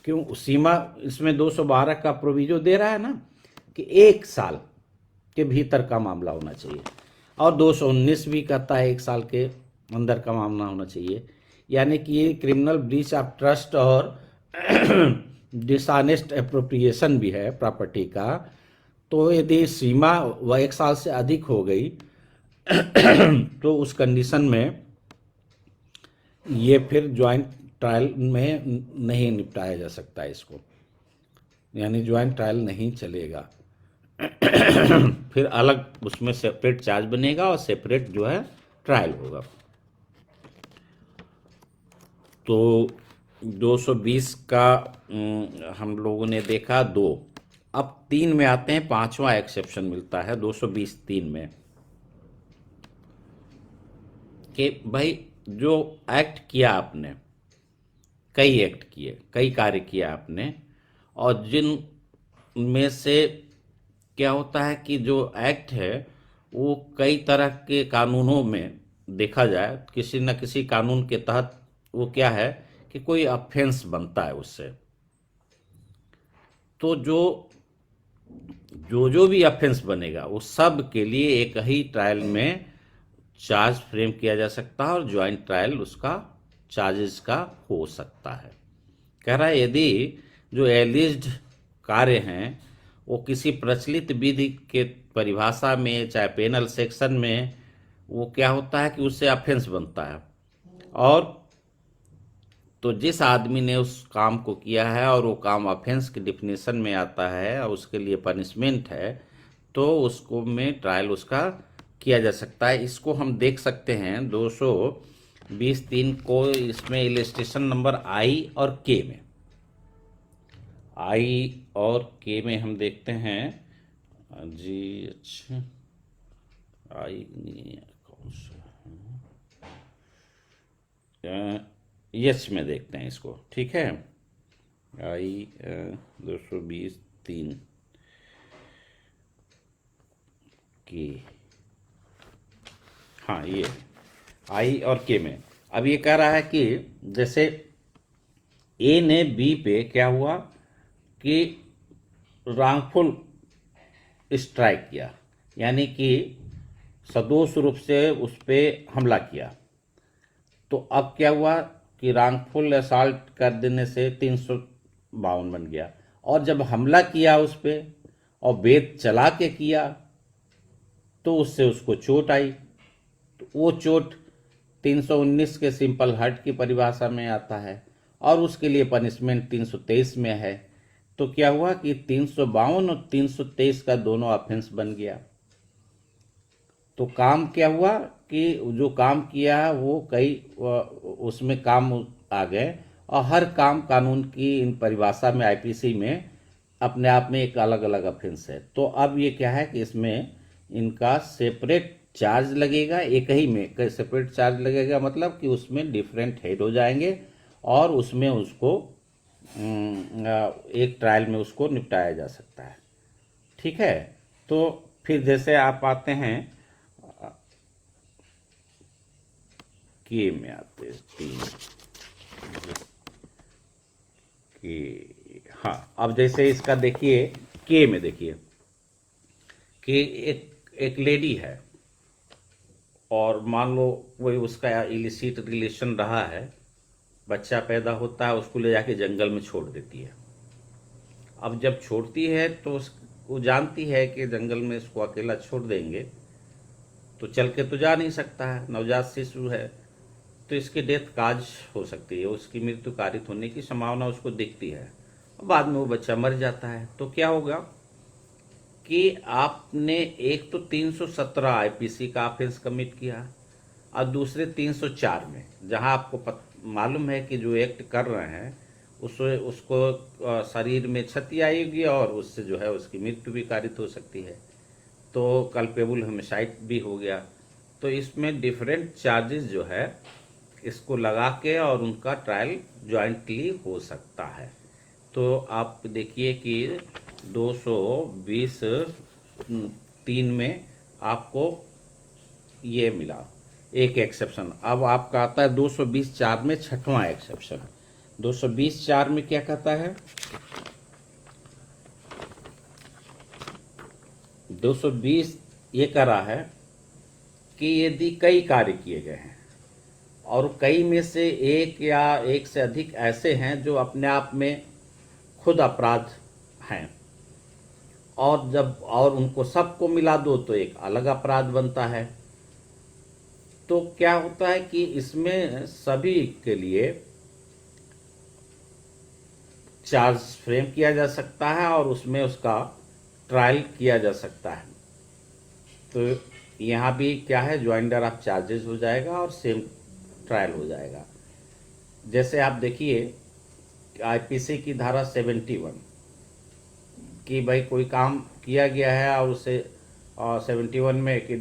क्यों सीमा इसमें 212 का प्रोविजो दे रहा है ना कि 1 साल के भीतर का मामला होना चाहिए, और 219 भी कहता है 1 साल के अंदर का मामला होना चाहिए। यानी कि ये क्रिमिनल ब्रीच ऑफ ट्रस्ट और डिसऑनेस्ट एप्रोप्रिएशन भी है प्रॉपर्टी का। तो यदि सीमा वह 1 साल से अधिक हो गई तो उस कंडीशन में ये फिर ज्वाइंट ट्रायल में नहीं निपटाया जा सकता है इसको, यानी ज्वाइंट ट्रायल नहीं चलेगा। फिर अलग उसमें सेपरेट चार्ज बनेगा और सेपरेट जो है ट्रायल होगा। तो 220 का हम लोगों ने देखा 2। अब 3 में आते हैं, 5वां एक्सेप्शन मिलता है 220(3) में कि भाई जो एक्ट किया आपने, कई एक्ट किए, कई कार्य किया आपने, और जिन में से क्या होता है कि जो एक्ट है वो कई तरह के कानूनों में देखा जाए, किसी न किसी कानून के तहत वो क्या है कि कोई ऑफेंस बनता है उससे। तो जो भी ऑफेंस बनेगा वो सब के लिए एक ही ट्रायल में चार्ज फ्रेम किया जा सकता है और ज्वाइंट ट्रायल उसका चार्जेस का हो सकता है। कह रहा है यदि जो एलिज्ड कार्य हैं वो किसी प्रचलित विधि के परिभाषा में, चाहे पेनल सेक्शन में, वो क्या होता है कि उससे ऑफेंस बनता है। और तो जिस आदमी ने उस काम को किया है और वो काम ऑफेंस की डिफिनेशन में आता है और उसके लिए पनिशमेंट है, तो उसको में ट्रायल उसका किया जा सकता है। इसको हम देख सकते हैं 220(3) को, इसमें इलस्ट्रेशन नंबर आई और के में, आई और के में हम देखते हैं जी। अच्छा, आई कौन सा, यस में देखते हैं इसको, ठीक है। आई 220(3) के, हाँ ये आई और के में अब ये कह रहा है कि जैसे ए ने बी पे क्या हुआ कि रांगफुल स्ट्राइक किया, यानी कि सदोष रूप से उस पर हमला किया। तो अब क्या हुआ कि रांगफुल असॉल्ट कर देने से 352 बन गया। और जब हमला किया उस पर और बेत चला के किया तो उससे उसको चोट आई, तो वो चोट 319 के सिंपल हर्ट की परिभाषा में आता है और उसके लिए पनिशमेंट 323 में है। तो क्या हुआ कि 352 और 323 का दोनों ऑफेंस बन गया। तो काम क्या हुआ कि जो काम किया वो कई उसमें काम आ गए और हर काम कानून की इन परिभाषा में, आईपीसी में अपने आप में एक अलग अलग ऑफेंस है। तो अब ये क्या है कि इसमें इनका सेपरेट चार्ज लगेगा, एक ही में सेपरेट चार्ज लगेगा, मतलब कि उसमें डिफरेंट हेड हो जाएंगे और उसमें उसको एक ट्रायल में उसको निपटाया जा सकता है, ठीक है। तो फिर जैसे आप आते हैं के में, आते हैं 3 के, हाँ। अब जैसे इसका देखिए के में, देखिए कि एक लेडी है और मान लो वही उसका इलिसिट रिलेशन रहा है, बच्चा पैदा होता है, उसको ले जाके जंगल में छोड़ देती है। अब जब छोड़ती है तो वो जानती है कि जंगल में इसको अकेला छोड़ देंगे तो चल के तो जा नहीं सकता है, नवजात शिशु है, तो इसकी डेथ काज हो सकती है, उसकी मृत्यु कारित होने की संभावना उसको दिखती है। बाद में वो बच्चा मर जाता है। तो क्या होगा कि आपने एक तो 317 आईपीसी का ऑफेंस कमिट किया और दूसरे 304 में, जहां आपको मालूम है कि जो एक्ट कर रहे हैं उसको शरीर में क्षति आएगी और उससे जो है उसकी मृत्यु भी कारित हो सकती है, तो कल्पेबल होमिसाइड भी हो गया। तो इसमें डिफरेंट चार्जेस जो है इसको लगा के और उनका ट्रायल जॉइंटली हो सकता है। तो आप देखिए कि 220(3) में आपको ये मिला एक एक्सेप्शन। अब आपका आता है 220(4) में छठवां एक्सेप्शन। 220(4) में क्या कहता है, 220 ये कह रहा है कि यदि कई कार्य किए गए हैं और कई में से एक या एक से अधिक ऐसे हैं जो अपने आप में खुद अपराध हैं और जब और उनको सबको मिला दो तो एक अलग अपराध बनता है, तो क्या होता है कि इसमें सभी के लिए चार्ज फ्रेम किया जा सकता है और उसमें उसका ट्रायल किया जा सकता है। तो यहाँ भी क्या है, ज्वाइंडर ऑफ चार्जेस हो जाएगा और सेम ट्रायल हो जाएगा। जैसे आप देखिए आईपीसी की धारा 71 कि भाई कोई काम किया गया है और उसे 71 में कि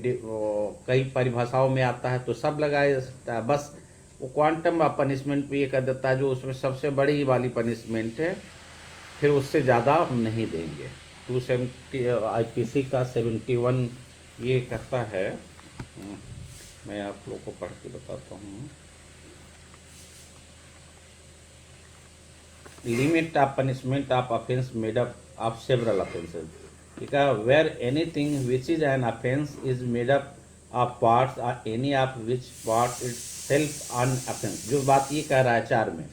कई परिभाषाओं में आता है तो सब लगाया जा सकता है। बस वो क्वांटम ऑफ पनिशमेंट भी ये कर देता है जो उसमें सबसे बड़ी वाली पनिशमेंट है, फिर उससे ज़्यादा हम नहीं देंगे। 270 आईपीसी का 71 ये कहता है, मैं आप लोग को पढ़ के बताता हूँ। Limit of punishment of offence made up of several offences, ठीक है। Where anything which is an offence is made up of parts और any of which part itself an offence. जो बात ये कह रहा है 4 में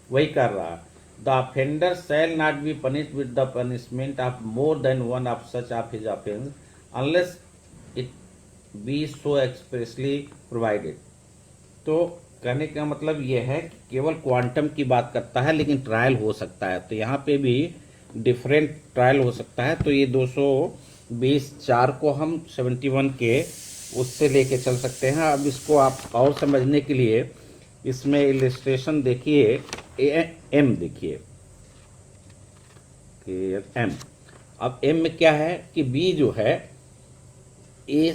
वही कर रहा है। The offender shall not be punished with the punishment of more than one of such of his offence unless it be so expressly provided. तो कहने का मतलब ये है कि केवल क्वांटम की बात करता है, लेकिन ट्रायल हो सकता है। तो यहाँ पे भी डिफरेंट ट्रायल हो सकता है। तो ये 220(4) को हम 71 के उससे लेके चल सकते हैं। अब इसको आप और समझने के लिए इसमें इलिस्ट्रेशन देखिए, एम देखिए कि एम। अब एम में क्या है कि बी जो है ए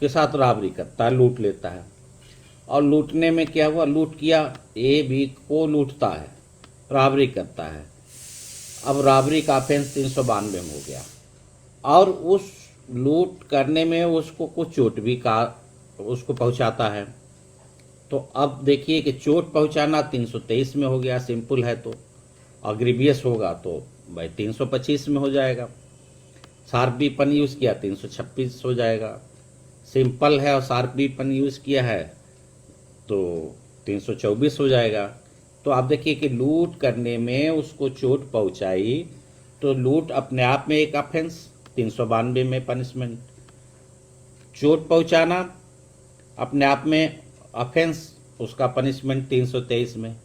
के साथ राबरी करता है, लूट लेता है। और लूटने में क्या हुआ, लूट किया, ए बी को लूटता है, राबरी करता है। अब राबरी का ऑफेंस 392 में हो गया, और उस लूट करने में उसको कुछ चोट भी का उसको पहुंचाता है। तो अब देखिए कि चोट पहुंचाना 323 में हो गया, सिंपल है। तो अग्रीवियस होगा तो भाई 325 में हो जाएगा। शार्पीपन यूज़ किया 326 हो जाएगा। सिंपल है और शार्पीपन यूज़ किया है तो 324 हो जाएगा। तो आप देखिए कि लूट करने में उसको चोट पहुंचाई, तो लूट अपने आप में एक ऑफेंस, 392 में पनिशमेंट। चोट पहुंचाना अपने आप में ऑफेंस, उसका पनिशमेंट 323 में।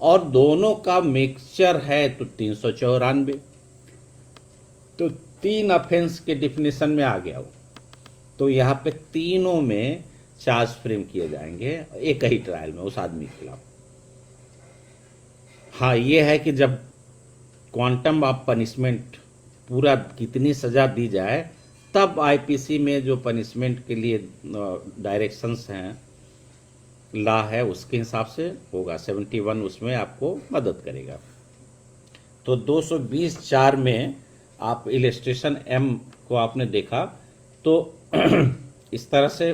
और दोनों का मिक्सचर है तो 394। तो 3 ऑफेंस के डिफिनेशन में आ गया वो। तो यहाँ पे तीनों में चार्ज फ्रेम किए जाएंगे एक ही ट्रायल में उस आदमी के खिलाफ। हाँ, ये है कि जब क्वांटम ऑफ पनिशमेंट पूरा कितनी सज़ा दी जाए, तब आईपीसी में जो पनिशमेंट के लिए डायरेक्शंस हैं, लॉ है, उसके हिसाब से होगा। 71 उसमें आपको मदद करेगा। तो 220(4) में आप इलस्ट्रेशन एम को आपने देखा। तो इस तरह से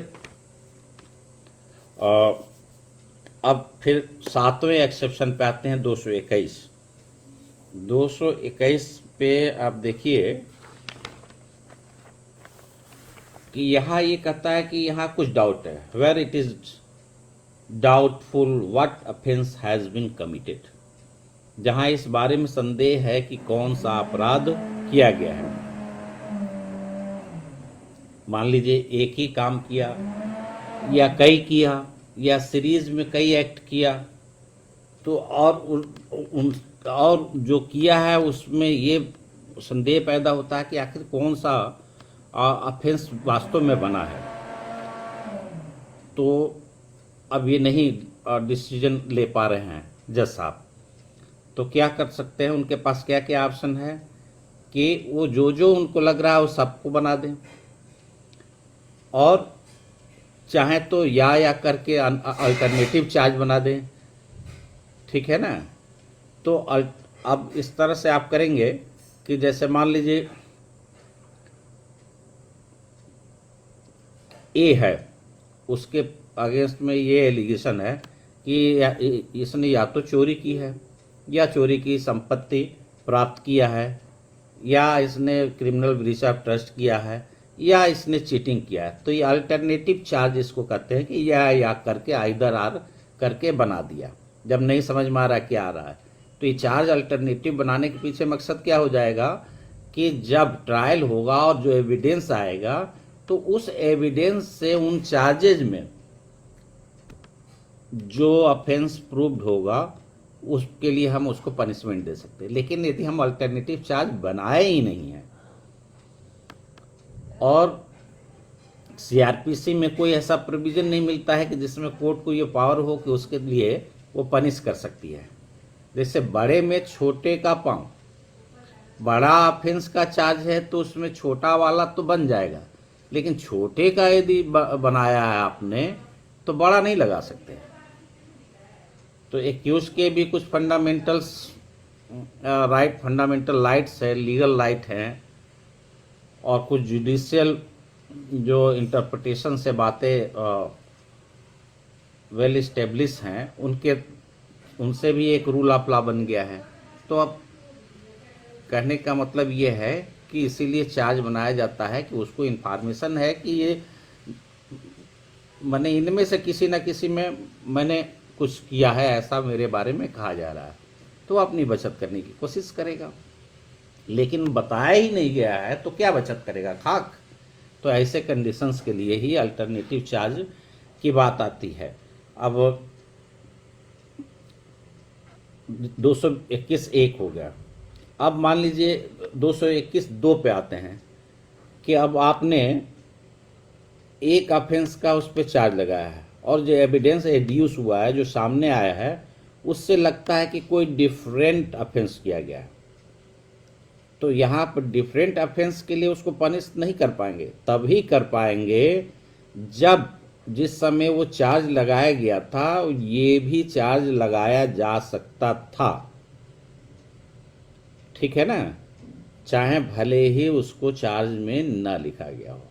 अब फिर 7वें एक्सेप्शन पे आते हैं, 221। 221 पे आप देखिए कि यहाँ ये कहता है कि यहाँ कुछ डाउट है। Where it is doubtful what offence has been committed, जहां इस बारे में संदेह है कि कौन सा अपराध किया गया है। मान लीजिए एक ही काम किया या कई किया या सीरीज में कई एक्ट किया, तो और जो किया है उसमें ये संदेह पैदा होता है कि आखिर कौन सा ऑफेंस वास्तव में बना है। तो अब ये नहीं डिसीजन ले पा रहे हैं जज साहब, तो क्या कर सकते हैं, उनके पास क्या क्या ऑप्शन है कि वो जो उनको लग रहा है वो सबको बना दें, और चाहे तो या करके अल्टरनेटिव चार्ज बना दें। ठीक है ना। तो अब इस तरह से आप करेंगे कि जैसे मान लीजिए ए है, उसके अगेंस्ट में ये एलिगेशन है कि इसने या तो चोरी की है, या चोरी की संपत्ति प्राप्त किया है, या इसने क्रिमिनल ब्रीच ऑफ ट्रस्ट किया है, या इसने चीटिंग किया है। तो ये अल्टरनेटिव चार्ज इसको कहते हैं कि या करके आइदर आर करके बना दिया, जब नहीं समझ में आ रहा क्या आ रहा है। तो ये चार्ज अल्टरनेटिव बनाने के पीछे मकसद क्या हो जाएगा कि जब ट्रायल होगा और जो एविडेंस आएगा, तो उस एविडेंस से उन चार्जेज में जो ऑफेंस प्रूव्ड होगा उसके लिए हम उसको पनिशमेंट दे सकते हैं। लेकिन यदि हम अल्टरनेटिव चार्ज बनाए ही नहीं है और सीआरपीसी में कोई ऐसा प्रोविजन नहीं मिलता है कि जिसमें कोर्ट को ये पावर हो कि उसके लिए वो पनिश कर सकती है। जैसे बड़े में छोटे का पांव, बड़ा ऑफेंस का चार्ज है तो उसमें छोटा वाला तो बन जाएगा, लेकिन छोटे का यदि बनाया है आपने तो बड़ा नहीं लगा सकते। तो एक्यूज के भी कुछ फंडामेंटल्स फंडामेंटल राइट्स है, लीगल राइट हैं, और कुछ जुडिशियल जो इंटरप्रिटेशन से बातें वेल इस्टेब्लिश हैं, उनसे भी एक रूल ऑफ लॉ बन गया है। तो अब कहने का मतलब ये है कि इसीलिए चार्ज बनाया जाता है कि उसको इन्फॉर्मेशन है कि ये मैंने इनमें से किसी न किसी में मैंने कुछ किया है ऐसा मेरे बारे में कहा जा रहा है, तो वो अपनी बचत करने की कोशिश करेगा। लेकिन बताया ही नहीं गया है तो क्या बचत करेगा, खाक। तो ऐसे कंडीशंस के लिए ही अल्टरनेटिव चार्ज की बात आती है। अब 221 एक हो गया। अब मान लीजिए 221 दो पे आते हैं कि अब आपने एक ऑफेंस का उस पर चार्ज लगाया है और जो एविडेंस एड्यूस हुआ है, जो सामने आया है, उससे लगता है कि कोई डिफरेंट ऑफेंस किया गया है। तो यहाँ पर डिफरेंट ऑफेंस के लिए उसको पनिश नहीं कर पाएंगे, तभी कर पाएंगे जब जिस समय वो चार्ज लगाया गया था ये भी चार्ज लगाया जा सकता था। ठीक है ना, चाहे भले ही उसको चार्ज में न लिखा गया हो।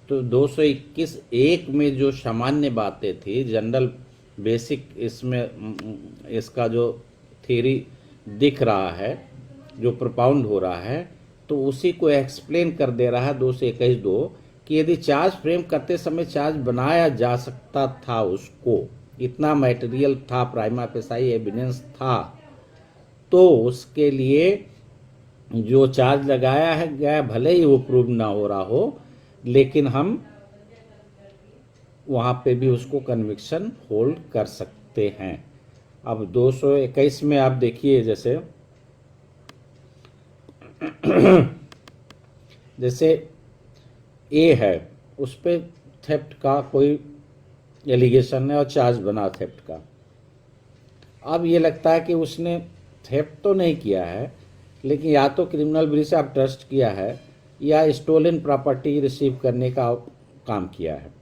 तो 221 एक में जो सामान्य बातें थी, जनरल बेसिक, इसमें इसका जो थ्योरी दिख रहा है, जो प्रोपाउंड हो रहा है, तो उसी को एक्सप्लेन कर दे रहा है 221(2) कि यदि चार्ज फ्रेम करते समय चार्ज बनाया जा सकता था, उसको इतना मटेरियल था, प्राइमा फेसाई एविडेंस था, तो उसके लिए जो चार्ज लगाया है गया, भले ही वो प्रूव ना हो रहा हो, लेकिन हम वहाँ पे भी उसको कन्विक्शन होल्ड कर सकते हैं। अब 221 में आप देखिए, जैसे ए है, उस पर थेफ्ट का कोई एलिगेशन है और चार्ज बना थेफ्ट का। अब ये लगता है कि उसने थेफ्ट तो नहीं किया है, लेकिन या तो क्रिमिनल ब्रीच ऑफ ट्रस्ट किया है या स्टोलन प्रॉपर्टी रिसीव करने का काम किया है।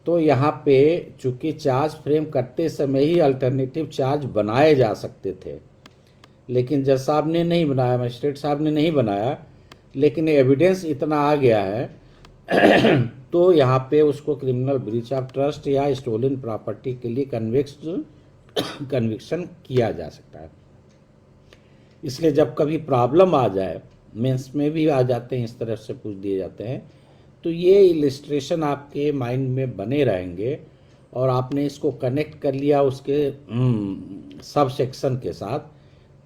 तो यहाँ पे चूंकि चार्ज फ्रेम करते समय ही अल्टरनेटिव चार्ज बनाए जा सकते थे, लेकिन जज साहब ने नहीं बनाया, मजिस्ट्रेट साहब ने नहीं बनाया, लेकिन एविडेंस इतना आ गया है तो यहाँ पे उसको क्रिमिनल ब्रीच ऑफ ट्रस्ट या स्टोलन प्रॉपर्टी के लिए कन्विक्शन किया जा सकता है। इसलिए जब कभी प्रॉब्लम आ जाए, मेंस में भी आ जाते हैं, इस तरह से पूछ दिए जाते हैं, तो ये इलिस्ट्रेशन आपके माइंड में बने रहेंगे और आपने इसको कनेक्ट कर लिया उसके सब सेक्शन के साथ,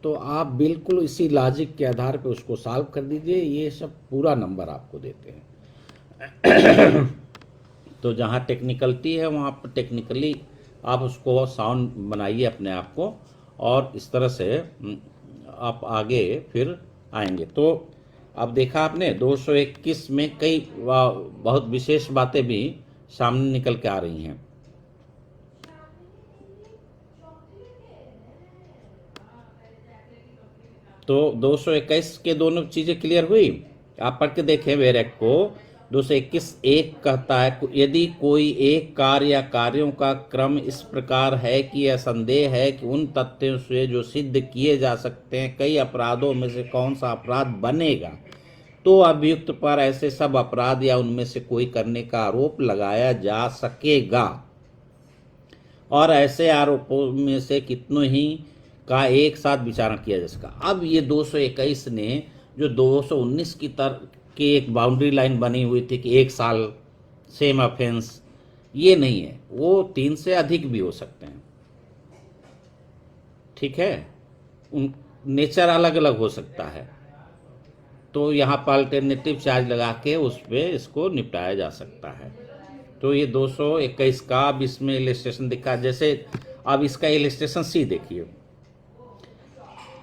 तो आप बिल्कुल इसी लॉजिक के आधार पे उसको सॉल्व कर दीजिए, ये सब पूरा नंबर आपको देते हैं। तो जहाँ टेक्निकलिटी है वहाँ पर टेक्निकली आप उसको साउंड बनाइए अपने आप को, और इस तरह से आप आगे फिर आएंगे। तो अब देखा आपने 221 में कई बहुत विशेष बातें भी सामने निकल के आ रही हैं। तो 221 के दोनों चीजें क्लियर हुई, आप पढ़ के देखें वेर एक्ट को। 221 एक कहता है, यदि कोई एक कार्य या कार्यों का क्रम इस प्रकार है कि यह संदेह है कि उन तथ्यों से जो सिद्ध किए जा सकते हैं कई अपराधों में से कौन सा अपराध बनेगा, तो अभियुक्त पर ऐसे सब अपराध या उनमें से कोई करने का आरोप लगाया जा सकेगा, और ऐसे आरोपों में से कितनों ही का एक साथ विचारण किया जा सका। अब ये 221 ने जो 219 की तरह की एक बाउंड्री लाइन बनी हुई थी कि 1 साल सेम ऑफेंस, ये नहीं है, वो 3 से अधिक भी हो सकते हैं। ठीक है, उन नेचर अलग अलग हो सकता है, तो यहाँ पर अल्टरनेटिव चार्ज लगा के उस पर इसको निपटाया जा सकता है। तो ये 221 का अब इसमें इलिस्ट्रेशन दिखा। जैसे अब इसका इलिस्ट्रेशन सी देखिए,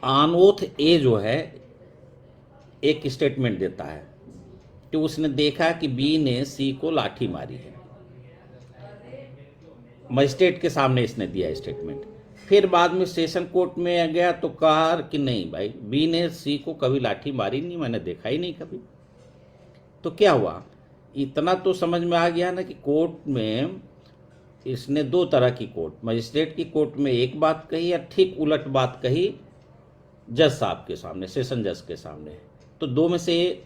ऑन ओथ ए जो है एक स्टेटमेंट देता है कि उसने देखा कि बी ने सी को लाठी मारी है। मजिस्ट्रेट के सामने इसने दिया स्टेटमेंट। फिर बाद में सेशन कोर्ट में गया तो कहा कि नहीं भाई, बी ने सी को कभी लाठी मारी नहीं, मैंने देखा ही नहीं कभी। तो क्या हुआ, इतना तो समझ में आ गया ना कि कोर्ट में इसने दो तरह की कोर्ट, मजिस्ट्रेट की कोर्ट में एक बात कही या ठीक उलट बात कही जज साहब के सामने, सेशन जज के सामने। तो दो में से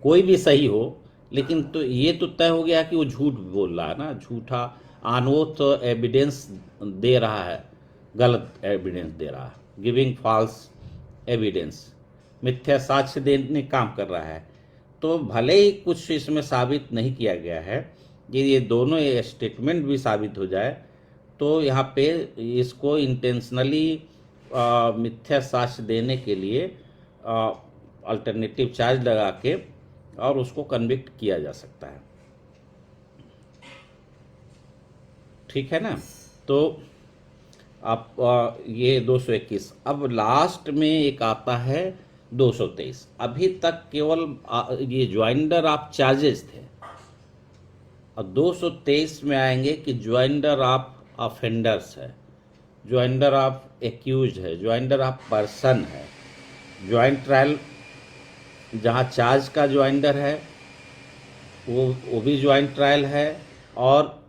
कोई भी सही हो, लेकिन तो ये तो तय हो गया कि वो झूठ बोल रहा है ना, झूठा अनोथ एविडेंस दे रहा है, गलत एविडेंस दे रहा है, गिविंग फॉल्स एविडेंस, मिथ्या साक्ष्य देने काम कर रहा है। तो भले ही कुछ इसमें साबित नहीं किया गया है, ये दोनों ये स्टेटमेंट भी साबित हो जाए तो यहाँ पे इसको इंटेंशनली मिथ्या साक्ष्य देने के लिए अल्टरनेटिव चार्ज लगा के और उसको कन्विक्ट किया जा सकता है। ठीक है ना। तो आप ये 221। अब लास्ट में एक आता है 223। अभी तक केवल ये ज्वाइंडर ऑफ चार्जेस थे, और 223 में आएंगे कि ज्वाइंडर ऑफ ऑफेंडर्स है, ज्वाइंडर ऑफ एक्यूज है, ज्वाइंडर ऑफ पर्सन है। ज्वाइंट ट्रायल जहाँ चार्ज का ज्वाइंडर है वो भी ज्वाइंट ट्रायल है, और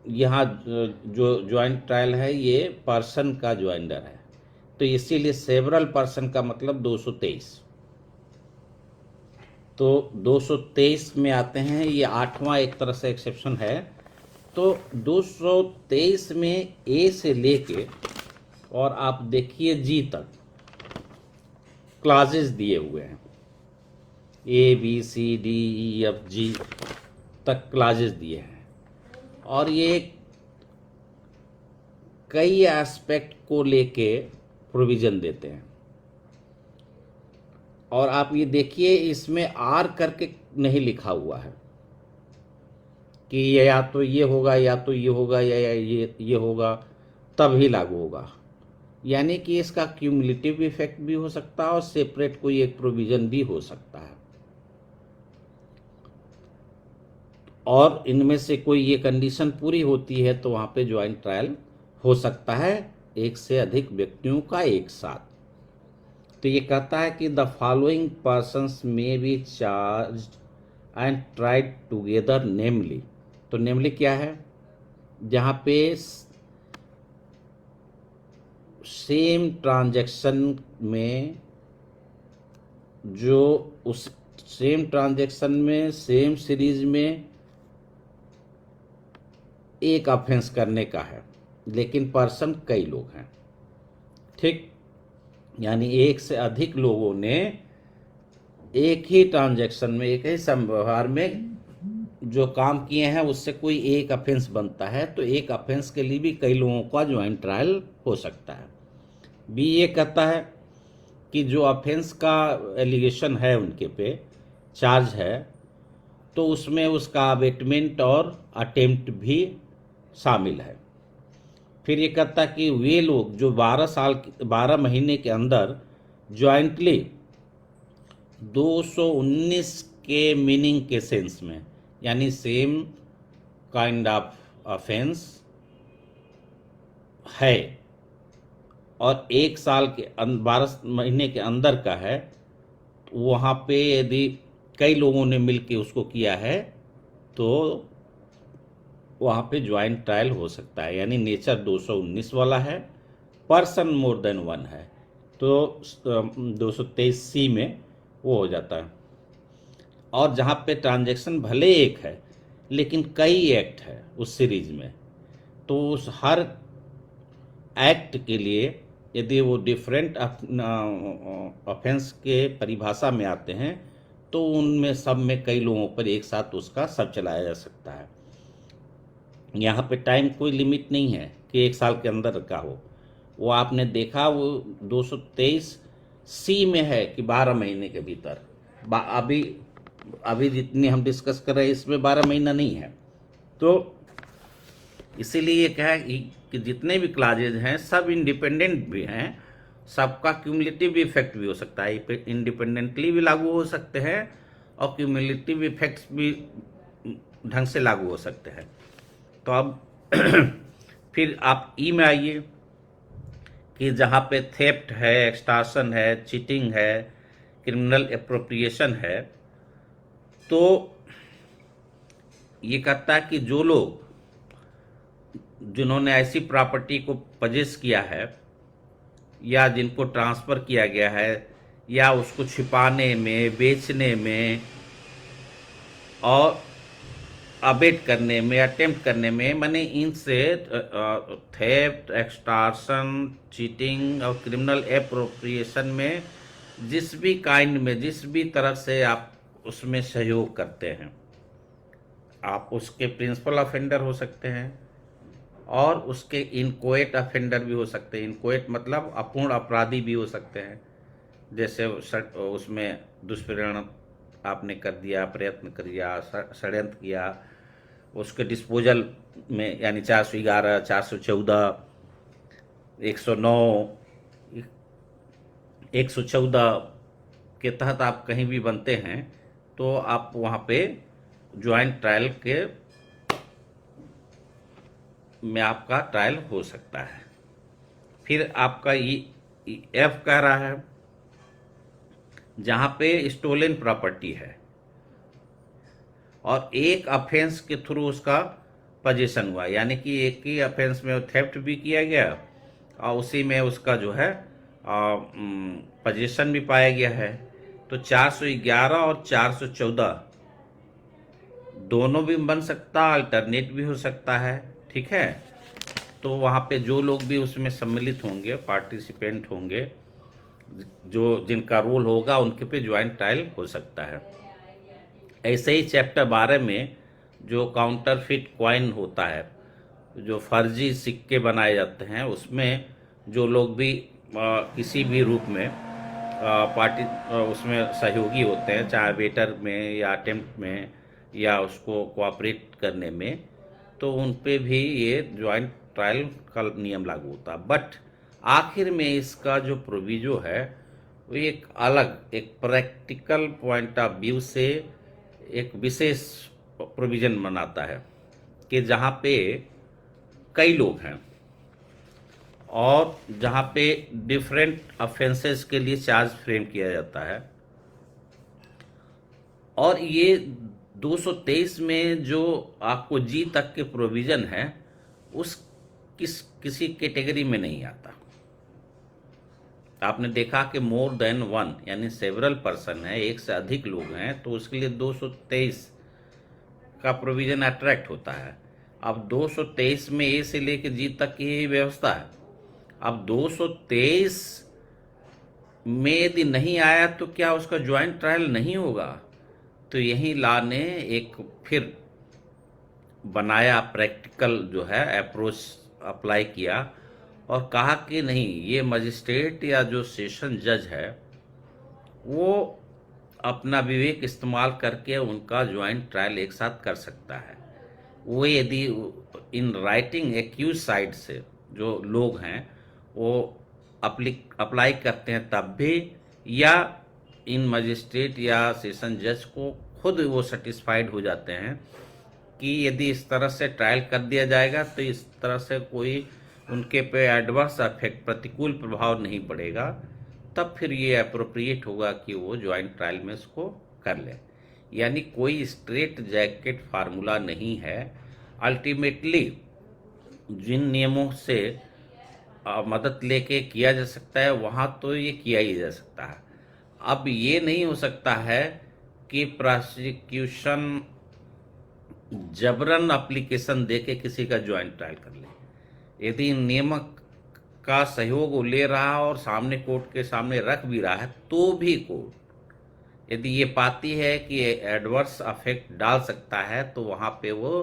यहाँ जो ज्वाइंट ट्रायल है ये पर्सन का ज्वाइंडर है। तो इसीलिए सेवरल पर्सन का मतलब 223। तो 223 में आते हैं, ये 8वां एक तरह से एक्सेप्शन है। तो 223 में ए से लेके और आप देखिए जी तक क्लासेस दिए हुए हैं, A B C D E F G तक क्लासेस दिए हैं, और ये कई एस्पेक्ट को लेके प्रोविजन देते हैं। और आप ये देखिए इसमें आर करके नहीं लिखा हुआ है कि ये या तो ये होगा या तो ये होगा या ये होगा तब ही लागू होगा। यानी कि इसका क्यूमुलेटिव इफेक्ट भी हो सकता है और सेपरेट कोई एक प्रोविजन भी हो सकता है, और इनमें से कोई ये कंडीशन पूरी होती है तो वहाँ पे ज्वाइंट ट्रायल हो सकता है एक से अधिक व्यक्तियों का एक साथ। तो ये कहता है कि the following persons may be charged and tried together namely. तो नेमली क्या है, जहाँ पे सेम ट्रांजैक्शन में जो उस सेम ट्रांजैक्शन में सेम सीरीज में एक ऑफेंस करने का है, लेकिन पर्सन कई लोग हैं। ठीक, यानी एक से अधिक लोगों ने एक ही ट्रांजैक्शन में एक ही व्यवहार में जो काम किए हैं उससे कोई एक ऑफेंस बनता है, तो एक ऑफेंस के लिए भी कई लोगों का ज्वाइंट ट्रायल हो सकता है। बी ये कहता है कि जो ऑफेंस का एलिगेशन है उनके पे चार्ज है तो उसमें उसका अबेटमेंट और अटेम्प्ट भी शामिल है। फिर ये कहता है कि वे लोग जो 12 महीने के अंदर ज्वाइंटली 219 के मीनिंग के सेंस में, यानी सेम काइंड ऑफ ऑफेंस है और 1 साल के 12 महीने के अंदर का है, वहाँ पे यदि कई लोगों ने मिलके उसको किया है तो वहाँ पे ज्वाइंट ट्रायल हो सकता है। यानी नेचर 219 वाला है, पर्सन मोर देन वन है, तो 223C में वो हो जाता है। और जहाँ पे ट्रांजैक्शन भले एक है लेकिन कई एक्ट है उस सीरीज में, तो उस हर एक्ट के लिए यदि वो डिफरेंट ऑफेंस के परिभाषा में आते हैं तो उनमें सब में कई लोगों पर एक साथ उसका सब चलाया जा सकता है। यहाँ पे टाइम कोई लिमिट नहीं है कि 1 साल के अंदर का हो। वो आपने देखा वो 223C में है कि 12 महीने के भीतर। अभी जितनी हम डिस्कस कर रहे हैं इसमें 12 महीना नहीं है। तो इसीलिए ये कहा कि जितने भी क्लाजेज हैं सब इंडिपेंडेंट भी हैं, सबका क्यूमुलेटिव इफेक्ट भी हो सकता है, इंडिपेंडेंटली भी लागू हो सकते हैं और क्यूमुलेटिव इफेक्ट्स भी ढंग से लागू हो सकते हैं। तो अब फिर आप ई में आइए कि जहाँ पे थेफ्ट है, एक्सटॉर्शन है, चीटिंग है, क्रिमिनल एप्रोप्रिएशन है, तो ये कहता है कि जो लोग जिन्होंने ऐसी प्रॉपर्टी को पजेस किया है या जिनको ट्रांसफ़र किया गया है या उसको छिपाने में, बेचने में और अबेट करने में, अटेम्प्ट करने में, माने इनसे थेफ्ट, एक्सटॉर्शन, चीटिंग और क्रिमिनल एप्रोप्रिएशन में जिस भी काइंड में, जिस भी तरह से आप उसमें सहयोग करते हैं, आप उसके प्रिंसिपल ऑफेंडर हो सकते हैं और उसके इनकोएट ऑफेंडर भी हो सकते हैं। इनकोएट मतलब अपूर्ण अपराधी भी हो सकते हैं, जैसे उसमें दुष्प्रेरण आपने कर दिया, प्रयत्न कर दिया, षड्यंत्र किया, उसके डिस्पोजल में, यानी 411, 414, 109, 114 के तहत आप कहीं भी बनते हैं तो आप वहाँ पे ज्वाइंट ट्रायल के में आपका ट्रायल हो सकता है। फिर आपका एफ कह रहा है जहाँ पे स्टोलन प्रॉपर्टी है और एक ऑफेंस के थ्रू उसका पोजीशन हुआ, यानी कि एक ही ऑफेंस में थेफ्ट भी किया गया और उसी में उसका जो है पोजीशन भी पाया गया है। तो 411 और 414 दोनों भी बन सकता, अल्टरनेट भी हो सकता है। ठीक है, तो वहाँ पे जो लोग भी उसमें सम्मिलित होंगे, पार्टिसिपेंट होंगे, जो जिनका रोल होगा उनके पे ज्वाइंट ट्रायल हो सकता है। ऐसे ही चैप्टर 12 में जो काउंटरफिट कॉइन होता है, जो फर्जी सिक्के बनाए जाते हैं, उसमें जो लोग भी किसी भी रूप में पार्टी उसमें सहयोगी होते हैं, चाहे वेटर में या अटेम्प्ट में या उसको कोऑपरेट करने में, तो उन पे भी ये ज्वाइंट ट्रायल का नियम लागू होता है। बट आखिर में इसका जो प्रोविजो है वो एक अलग, एक प्रैक्टिकल पॉइंट ऑफ व्यू से एक विशेष प्रोविजन बनाता है कि जहाँ पे कई लोग हैं और जहाँ पे डिफरेंट ऑफेंसेस के लिए चार्ज फ्रेम किया जाता है, और ये 223 में जो आपको जी तक के प्रोविजन है उस किसी कैटेगरी में नहीं आता। आपने देखा कि मोर देन वन यानी सेवरल पर्सन है, एक से अधिक लोग हैं, तो उसके लिए 223 का प्रोविजन अट्रैक्ट होता है। अब 223 में ए से लेकर जी तक की ही व्यवस्था है। अब 223 में यदि नहीं आया तो क्या उसका ज्वाइंट ट्रायल नहीं होगा? तो यही लॉ ने एक फिर बनाया, प्रैक्टिकल जो है अप्रोच अप्लाई किया और कहा कि नहीं, ये मजिस्ट्रेट या जो सेशन जज है वो अपना विवेक इस्तेमाल करके उनका ज्वाइंट ट्रायल एक साथ कर सकता है। वो यदि इन राइटिंग एक्यूज साइड से जो लोग हैं वो अप्लाई करते हैं तब भी, या इन मजिस्ट्रेट या सेशन जज को खुद वो सेटिस्फाइड हो जाते हैं कि यदि इस तरह से ट्रायल कर दिया जाएगा तो इस तरह से कोई उनके पे एडवर्स इफेक्ट, प्रतिकूल प्रभाव नहीं पड़ेगा, तब फिर ये अप्रोप्रिएट होगा कि वो ज्वाइंट ट्रायल में इसको कर ले। यानी कोई स्ट्रेट जैकेट फार्मूला नहीं है। अल्टीमेटली जिन नियमों से मदद लेके किया जा सकता है वहाँ तो ये किया ही जा सकता है। अब ये नहीं हो सकता है कि प्रोसिक्यूशन जबरन एप्लीकेशन देके किसी का ज्वाइंट ट्रायल कर ले। यदि नियामक का सहयोग वो ले रहा और सामने कोर्ट के सामने रख भी रहा है तो भी कोर्ट यदि ये पाती है कि एडवर्स अफेक्ट डाल सकता है तो वहाँ पे वो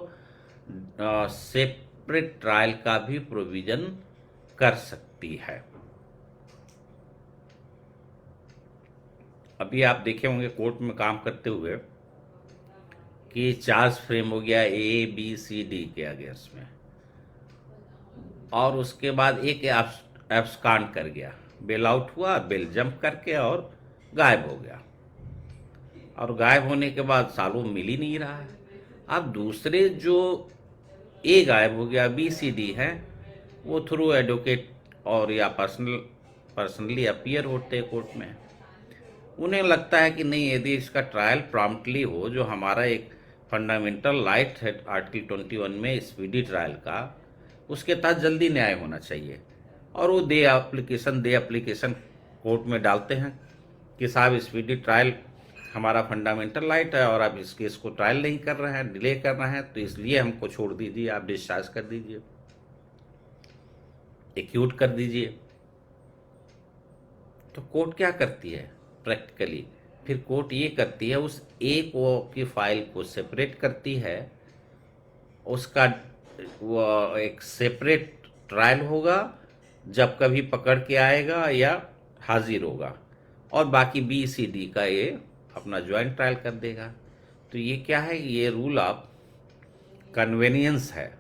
सेपरेट ट्रायल का भी प्रोविजन कर सकती है। अभी आप देखे होंगे कोर्ट में काम करते हुए कि चार्ज फ्रेम हो गया, ए बी सी डी किया गया इसमें, और उसके बाद एक एब्सकांड कर गया, बेल आउट हुआ, बेल जंप करके और गायब हो गया, और गायब होने के बाद सालों मिल ही नहीं रहा है। अब दूसरे जो ए गायब हो गया, बी सी डी है, वो थ्रू एडवोकेट और या पर्सनली अपीयर होते कोर्ट में। उन्हें लगता है कि नहीं, यदि इसका ट्रायल प्रॉम्प्टली हो, जो हमारा एक फंडामेंटल राइट है आर्टिकल 21 में स्पीडी ट्रायल का, उसके तहत जल्दी न्याय होना चाहिए, और वो दे एप्लीकेशन कोर्ट में डालते हैं कि साहब स्पीडी ट्रायल हमारा फंडामेंटल राइट है और आप इस केस को ट्रायल नहीं कर रहे हैं, डिले कर रहे हैं, तो इसलिए हमको छोड़ दीजिए, आप डिस्चार्ज कर दीजिए, एक्यूट कर दीजिए। तो कोर्ट क्या करती है प्रैक्टिकली? फिर कोर्ट ये करती है, उस ए को की फाइल को सेपरेट करती है उसका वो एक सेपरेट ट्रायल होगा जब कभी पकड़ के आएगा या हाजिर होगा, और बाकी बी सी डी का ये अपना ज्वाइंट ट्रायल कर देगा। तो ये क्या है, ये रूल ऑफ कन्वेनियंस है,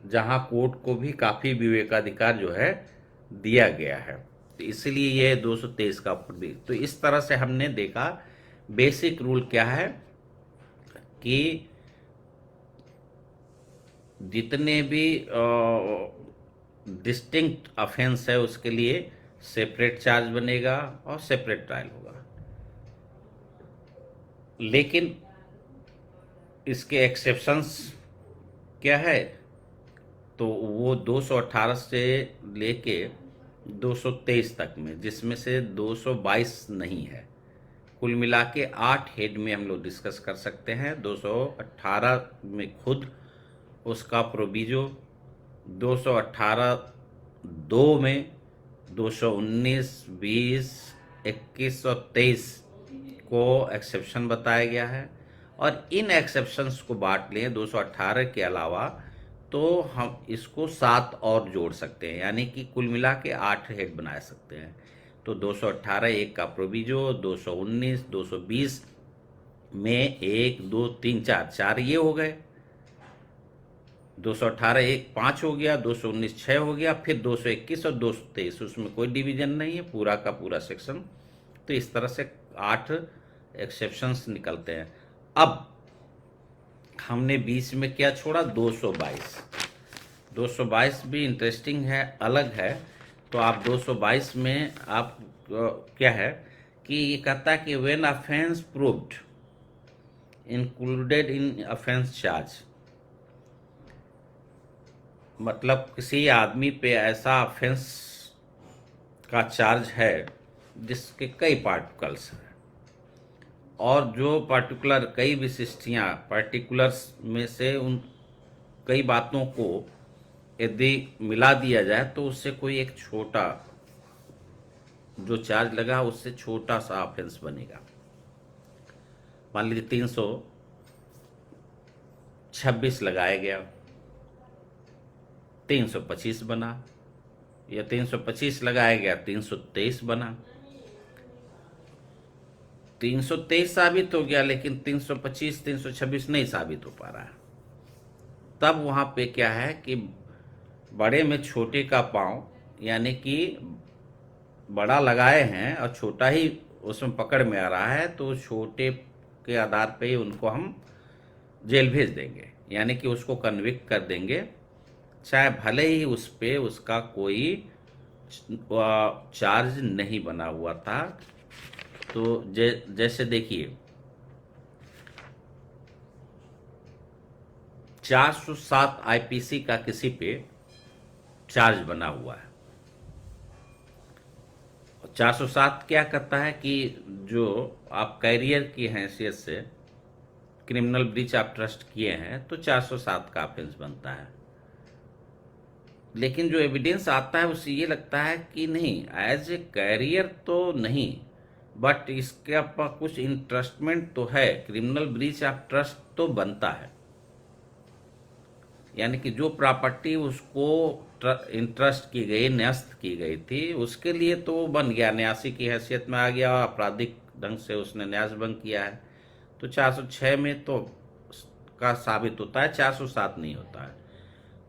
जहां कोर्ट को भी काफ़ी विवेकाधिकार जो है दिया गया है। तो इसलिए ये 223 का प्रदेश। तो इस तरह से हमने देखा बेसिक रूल क्या है कि जितने भी डिस्टिंक्ट ऑफेंस है उसके लिए सेपरेट चार्ज बनेगा और सेपरेट ट्रायल होगा। लेकिन इसके एक्सेप्शंस क्या है, तो वो 218 से लेके 223 तक में, जिसमें से 222 नहीं है। कुल मिला के 8 हेड में हम लोग डिस्कस कर सकते हैं। 218 में खुद उसका प्रोविजो, 218 दो में 219, 20, 21 और 23 को एक्सेप्शन बताया गया है। और इन एक्सेप्शंस को बांट लें 218 के अलावा, तो हम इसको 7 और जोड़ सकते हैं, यानी कि कुल मिला के 8 हेड बना सकते हैं। तो 218 एक का प्रोविजो, 219, 220 में 1, 2, 3, 4 ये हो गए। 218 एक 5 हो गया, 219 6 हो गया, फिर 221 और 223, उसमें कोई डिवीजन नहीं है, पूरा का पूरा सेक्शन। तो इस तरह से 8 एक्सेप्शंस निकलते हैं। अब हमने बीच में क्या छोड़ा, 222। 222 भी इंटरेस्टिंग है, अलग है। तो आप 222 में आप क्या है कि ये कहता है कि when offence proved included in offence charge, मतलब किसी आदमी पे ऐसा ऑफेंस का चार्ज है जिसके कई पार्टिकल्स हैं, और जो पार्टिकुलर कई विशिष्टियाँ पार्टिकुलर्स में से उन कई बातों को यदि मिला दिया जाए तो उससे कोई एक छोटा जो चार्ज लगा उससे छोटा सा ऑफेंस बनेगा। मान लीजिए 326 लगाया गया, 325 बना, या 325 लगाया गया 323 बना। 323 साबित हो गया, लेकिन 325 326 नहीं साबित हो पा रहा है। तब वहां पे क्या है कि बड़े में छोटे का पांव, यानी कि बड़ा लगाए हैं और छोटा ही उसमें पकड़ में आ रहा है, तो छोटे के आधार पे ही उनको हम जेल भेज देंगे, यानी कि उसको कन्विक्ट कर देंगे, चाहे भले ही उस पे उसका कोई चार्ज नहीं बना हुआ था। तो जैसे देखिए 407 आईपीसी का किसी पे चार्ज बना हुआ है। 407 क्या कहता है कि जो आप कैरियर की हैसियत से क्रिमिनल ब्रीच ऑफ ट्रस्ट किए हैं तो 407 का ऑफेंस बनता है। लेकिन जो एविडेंस आता है उससे ये लगता है कि नहीं, एज ए कैरियर तो नहीं, बट इसके कुछ इंटरेस्टमेंट तो है, क्रिमिनल ब्रीच ऑफ ट्रस्ट तो बनता है। यानी कि जो प्रॉपर्टी उसको इंटरेस्ट की गई, न्यस्त की गई थी, उसके लिए तो बन गया, न्यासी की हैसियत में आ गया, आपराधिक ढंग से उसने न्यास भंग किया है। तो 406 में तो का साबित होता है, 407 नहीं होता है।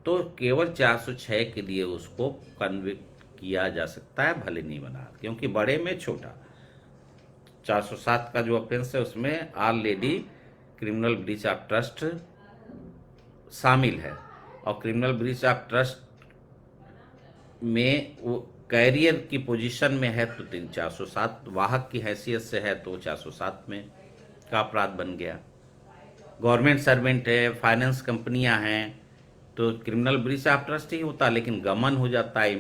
तो केवल 406 के लिए उसको कन्विक्ट किया जा सकता है, भले नहीं बना, क्योंकि बड़े में छोटा। 407 का जो ऑफेंस है उसमें already criminal breach of trust शामिल है, और क्रिमिनल ब्रीच ऑफ ट्रस्ट में वो कैरियर की पोजीशन में है तो 407, वाहक की हैसियत से है तो 407 में का अपराध बन गया। गवर्नमेंट सर्वेंट है, फाइनेंस कंपनियां हैं, तो क्रिमिनल ब्रीच ऑफ ट्रस्ट ही होता, लेकिन गमन हो जाता है,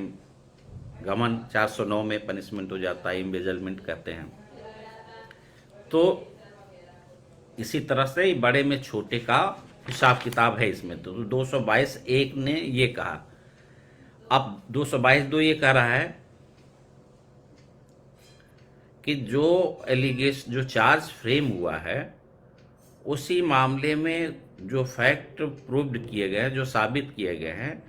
गमन 409 में पनिशमेंट हो जाता है, इम्बेजलमेंट कहते हैं। तो इसी तरह से बड़े में छोटे का हिसाब किताब है इसमें। तो 222 एक ने ये कहा। अब 222(2) ये कह रहा है कि जो एलिगेशन, जो चार्ज फ्रेम हुआ है उसी मामले में जो फैक्ट प्रूव्ड किए गए हैं, जो साबित किए गए हैं,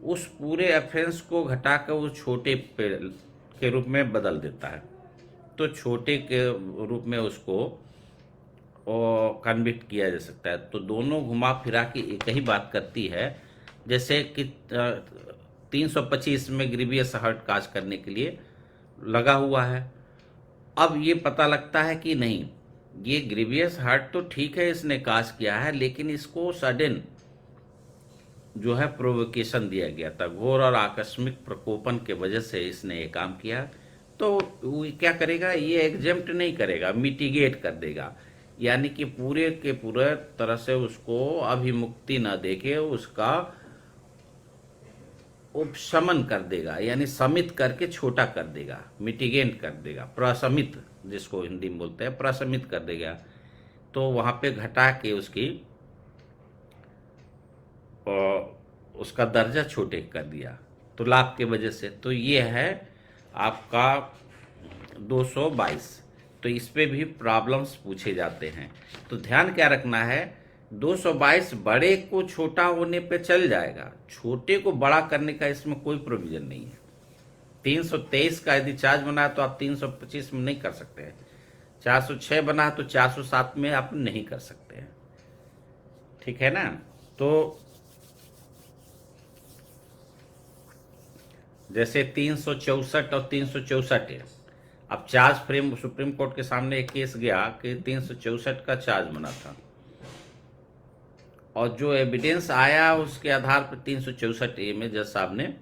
उस पूरे ऑफेंस को घटाकर वो छोटे के रूप में बदल देता है। तो छोटे के रूप में उसको कन्विक्ट किया जा सकता है। तो दोनों घुमा फिरा के एक ही बात करती है, जैसे कि 325 में ग्रीवियस हर्ट काज करने के लिए लगा हुआ है। अब ये पता लगता है कि नहीं, ये ग्रीवियस हर्ट तो ठीक है इसने काज किया है, लेकिन इसको सडन जो है प्रोवोकेशन दिया गया था, घोर और आकस्मिक प्रकोपन के वजह से इसने ये काम किया। तो वो क्या करेगा, ये एग्जेम्प्ट नहीं करेगा, मिटिगेट कर देगा, यानी कि पूरे के पूरे तरह से उसको अभिमुक्ति न देके उसका उपशमन कर देगा, यानी समित करके छोटा कर देगा, मिटिगेट कर देगा, प्रशमित जिसको हिंदी में बोलते हैं, प्रशमित कर देगा। तो वहां पे घटा के उसका दर्जा छोटे कर दिया, तो लाभ के वजह से। तो ये है आपका 222। तो इस पे भी प्रॉब्लम्स पूछे जाते हैं। तो ध्यान क्या रखना है, 222 बड़े को छोटा होने पे चल जाएगा, छोटे को बड़ा करने का इसमें कोई प्रोविजन नहीं है। 323 का यदि चार्ज बना है तो आप 325 में नहीं कर सकते हैं। 406 बना है तो 407 में आप नहीं कर सकते हैं, ठीक है ना। तो जैसे 364 और 364 है। अब चार्ज फ्रेम सुप्रीम कोर्ट के सामने एक केस गया कि 364 का चार्ज बना था, और जो एविडेंस आया उसके आधार पर 364A में जज साहब ने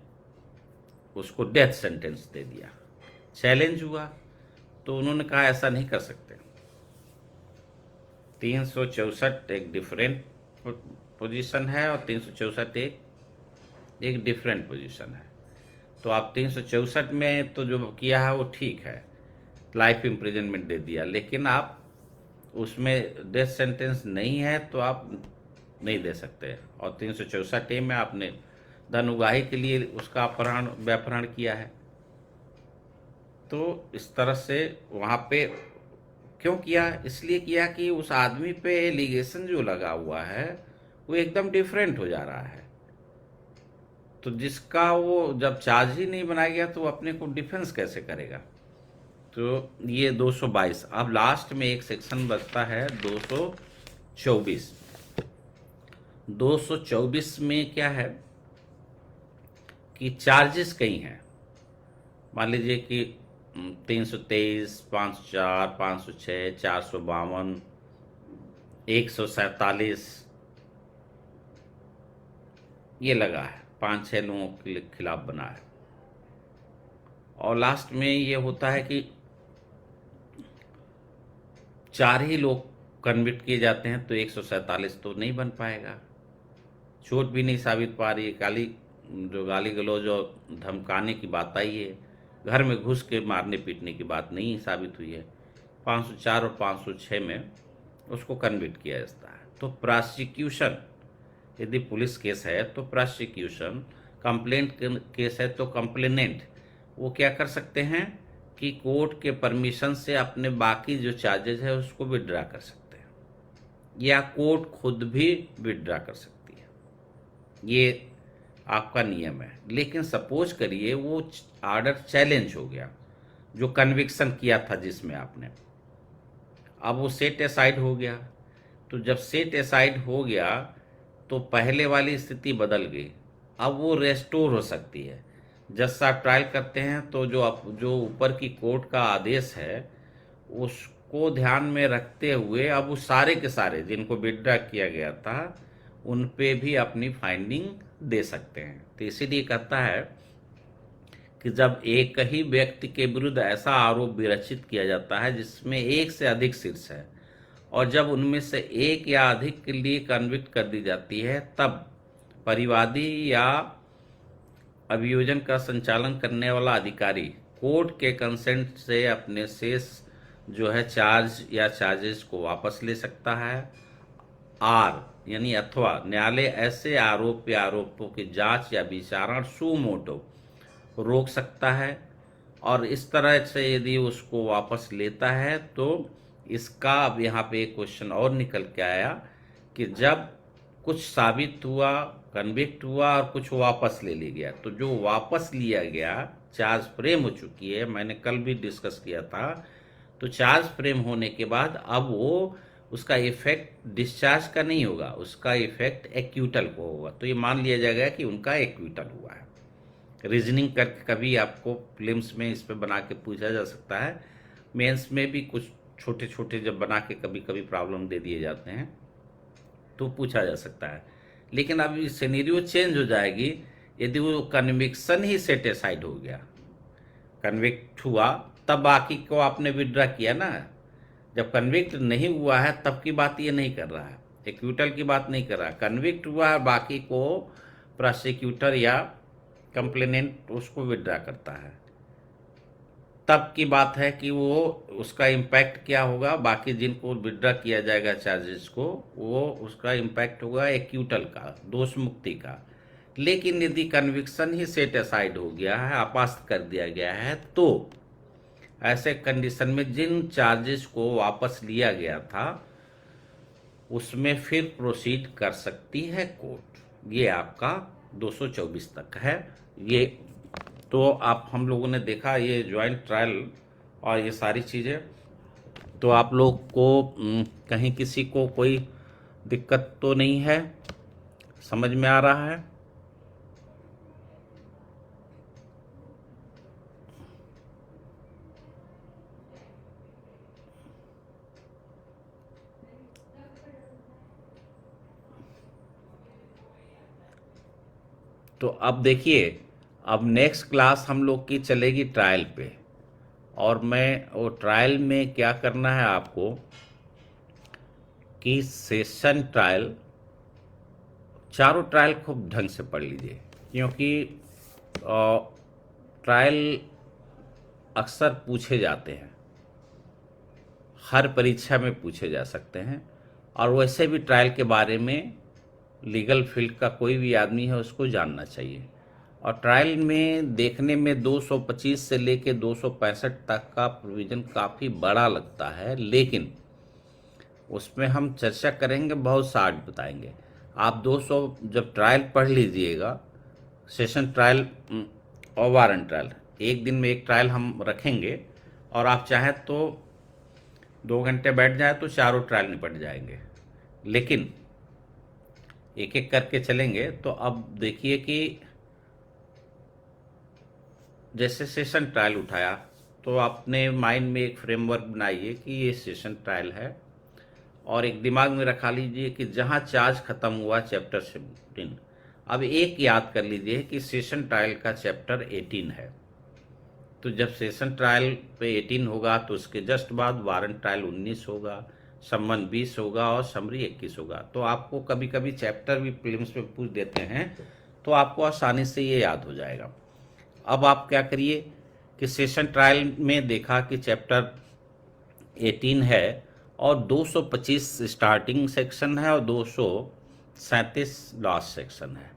उसको डेथ सेंटेंस दे दिया। चैलेंज हुआ तो उन्होंने कहा ऐसा नहीं कर सकते, 364 एक डिफरेंट पोजीशन है और 364 एक डिफरेंट पोजीशन है। तो आप 364 में तो जो किया है वो ठीक है, लाइफ इम्प्रिजनमेंट दे दिया, लेकिन आप उसमें डेथ सेंटेंस नहीं है तो आप नहीं दे सकते। और 364A में आपने धन उगाही के लिए उसका अपहरण व्यापहरण किया है। तो इस तरह से वहाँ पे क्यों किया, इसलिए किया कि उस आदमी पे एलिगेशन जो लगा हुआ है वो एकदम डिफरेंट हो जा रहा है। तो जिसका वो जब चार्ज ही नहीं बनाया गया तो वो अपने को डिफेंस कैसे करेगा। तो ये 222। अब लास्ट में एक सेक्शन बचता है 224। 224 में क्या है कि चार्जेस कई हैं। मान लीजिए कि 323, 504, 506, 452, 147 ये लगा है, 5-6 लोगों के खिलाफ बना है। और लास्ट में ये होता है कि 4 ही लोग कन्विक्ट किए जाते हैं, तो 147 तो नहीं बन पाएगा, चोट भी नहीं साबित पा रही है। गाली गलौज और धमकाने की बात आई है, घर में घुस के मारने पीटने की बात नहीं साबित हुई है। 504 और 506 में उसको कन्विक्ट किया जाता है। तो प्रोसिक्यूशन, यदि पुलिस केस है तो प्रोसिक्यूशन, कंप्लेंट केस है तो कंप्लेनेंट वो क्या कर सकते हैं कि कोर्ट के परमिशन से अपने बाकी जो चार्जेस है उसको विड्रा कर सकते हैं, या कोर्ट खुद भी विड्रा कर सकती है, ये आपका नियम है। लेकिन सपोज करिए वो ऑर्डर चैलेंज हो गया, जो कन्विक्शन किया था जिसमें आपने, अब वो सेट असाइड हो गया। तो जब सेट असाइड हो गया तो पहले वाली स्थिति बदल गई, अब वो रेस्टोर हो सकती है। जज साहब ट्रायल करते हैं तो जो ऊपर की कोर्ट का आदेश है उसको ध्यान में रखते हुए अब वो सारे के सारे जिनको विड्रा किया गया था उन पे भी अपनी फाइंडिंग दे सकते हैं। तो इसीलिए कहता है कि जब एक ही व्यक्ति के विरुद्ध ऐसा आरोप विरचित किया जाता है जिसमें एक से अधिक शीर्ष है, और जब उनमें से एक या अधिक के लिए कन्विक्ट कर दी जाती है, तब परिवादी या अभियोजन का संचालन करने वाला अधिकारी कोर्ट के कंसेंट से अपने शेष जो है चार्ज या चार्जेस को वापस ले सकता है। यानी अथवा न्यायालय ऐसे आरोप या आरोपों की जांच या विचारण सुमोटो रोक सकता है, और इस तरह से यदि उसको वापस लेता है तो इसका अब यहाँ पे एक क्वेश्चन और निकल के आया कि जब कुछ साबित हुआ, कन्विक्ट हुआ और कुछ वापस ले लिया गया, तो जो वापस लिया गया चार्ज फ्रेम हो चुकी है, मैंने कल भी डिस्कस किया था, तो चार्ज फ्रेम होने के बाद अब वो उसका इफेक्ट डिस्चार्ज का नहीं होगा, उसका इफेक्ट एक्यूटल को होगा। तो ये मान लिया जाएगा कि उनका एक्यूटल हुआ है। रीजनिंग करके कभी आपको प्रीलिम्स में इस पे बना के पूछा जा सकता है, मेंस में भी कुछ छोटे छोटे जब बना के कभी कभी प्रॉब्लम दे दिए जाते हैं तो पूछा जा सकता है। लेकिन अब सिनेरियो चेंज हो जाएगी यदि वो कन्विक्शन ही सेटिस्फाइड हो गया, कन्विक्ट हुआ तब बाकी को आपने विड्रा किया ना। जब कन्विक्ट नहीं हुआ है तब की बात ये नहीं कर रहा है, एक्यूटल की बात नहीं कर रहा है। कन्विक्ट हुआ है, बाकी को प्रोसिक्यूटर या कंप्लेनेंट उसको विड्रा करता है, तब की बात है कि वो उसका इम्पैक्ट क्या होगा, बाकी जिनको विड्रा किया जाएगा चार्जेस को, वो उसका इम्पैक्ट होगा एक्यूटल का, दोष मुक्ति का। लेकिन यदि कन्विक्शन ही सेट असाइड हो गया है, अपास्त कर दिया गया है, तो ऐसे कंडीशन में जिन चार्जेस को वापस लिया गया था उसमें फिर प्रोसीड कर सकती है कोर्ट। ये आपका 224 तक है। ये तो आप हम लोगों ने देखा ये ज्वाइंट ट्रायल और ये सारी चीज़ें, तो आप लोग को कहीं किसी को कोई दिक्कत तो नहीं है, समझ में आ रहा है? तो अब देखिए, अब नेक्स्ट क्लास हम लोग की चलेगी ट्रायल पे, और मैं वो ट्रायल में क्या करना है आपको कि सेशन ट्रायल, चारों ट्रायल खूब ढंग से पढ़ लीजिए, क्योंकि ट्रायल अक्सर पूछे जाते हैं, हर परीक्षा में पूछे जा सकते हैं। और वैसे भी ट्रायल के बारे में लीगल फील्ड का कोई भी आदमी है उसको जानना चाहिए। और ट्रायल में देखने में 225 से लेके 265 तक का प्रोविज़न काफ़ी बड़ा लगता है, लेकिन उसमें हम चर्चा करेंगे, बहुत शार्ट बताएंगे। आप 200 जब ट्रायल पढ़ लीजिएगा, सेशन ट्रायल और वारंट ट्रायल, एक दिन में एक ट्रायल हम रखेंगे, और आप चाहें तो 2 घंटे बैठ जाए तो चारों ट्रायल निपट जाएंगे। लेकिन एक एक करके चलेंगे। तो अब देखिए कि जैसे सेशन ट्रायल उठाया, तो आपने माइंड में एक फ्रेमवर्क बनाइए कि ये सेशन ट्रायल है, और एक दिमाग में रखा लीजिए कि जहाँ चार्ज खत्म हुआ चैप्टर 17, अब एक याद कर लीजिए कि सेशन ट्रायल का चैप्टर 18 है। तो जब सेशन ट्रायल पे 18 होगा तो उसके जस्ट बाद वारंट ट्रायल 19 होगा, सम्मन 20 होगा और समरी 21 होगा। तो आपको कभी कभी चैप्टर भी प्रीलिम्स में पूछ देते हैं, तो आपको आसानी से ये याद हो जाएगा। अब आप क्या करिए कि सेशन ट्रायल में देखा कि चैप्टर 18 है और 225 स्टार्टिंग सेक्शन है और 237 लास्ट सेक्शन है।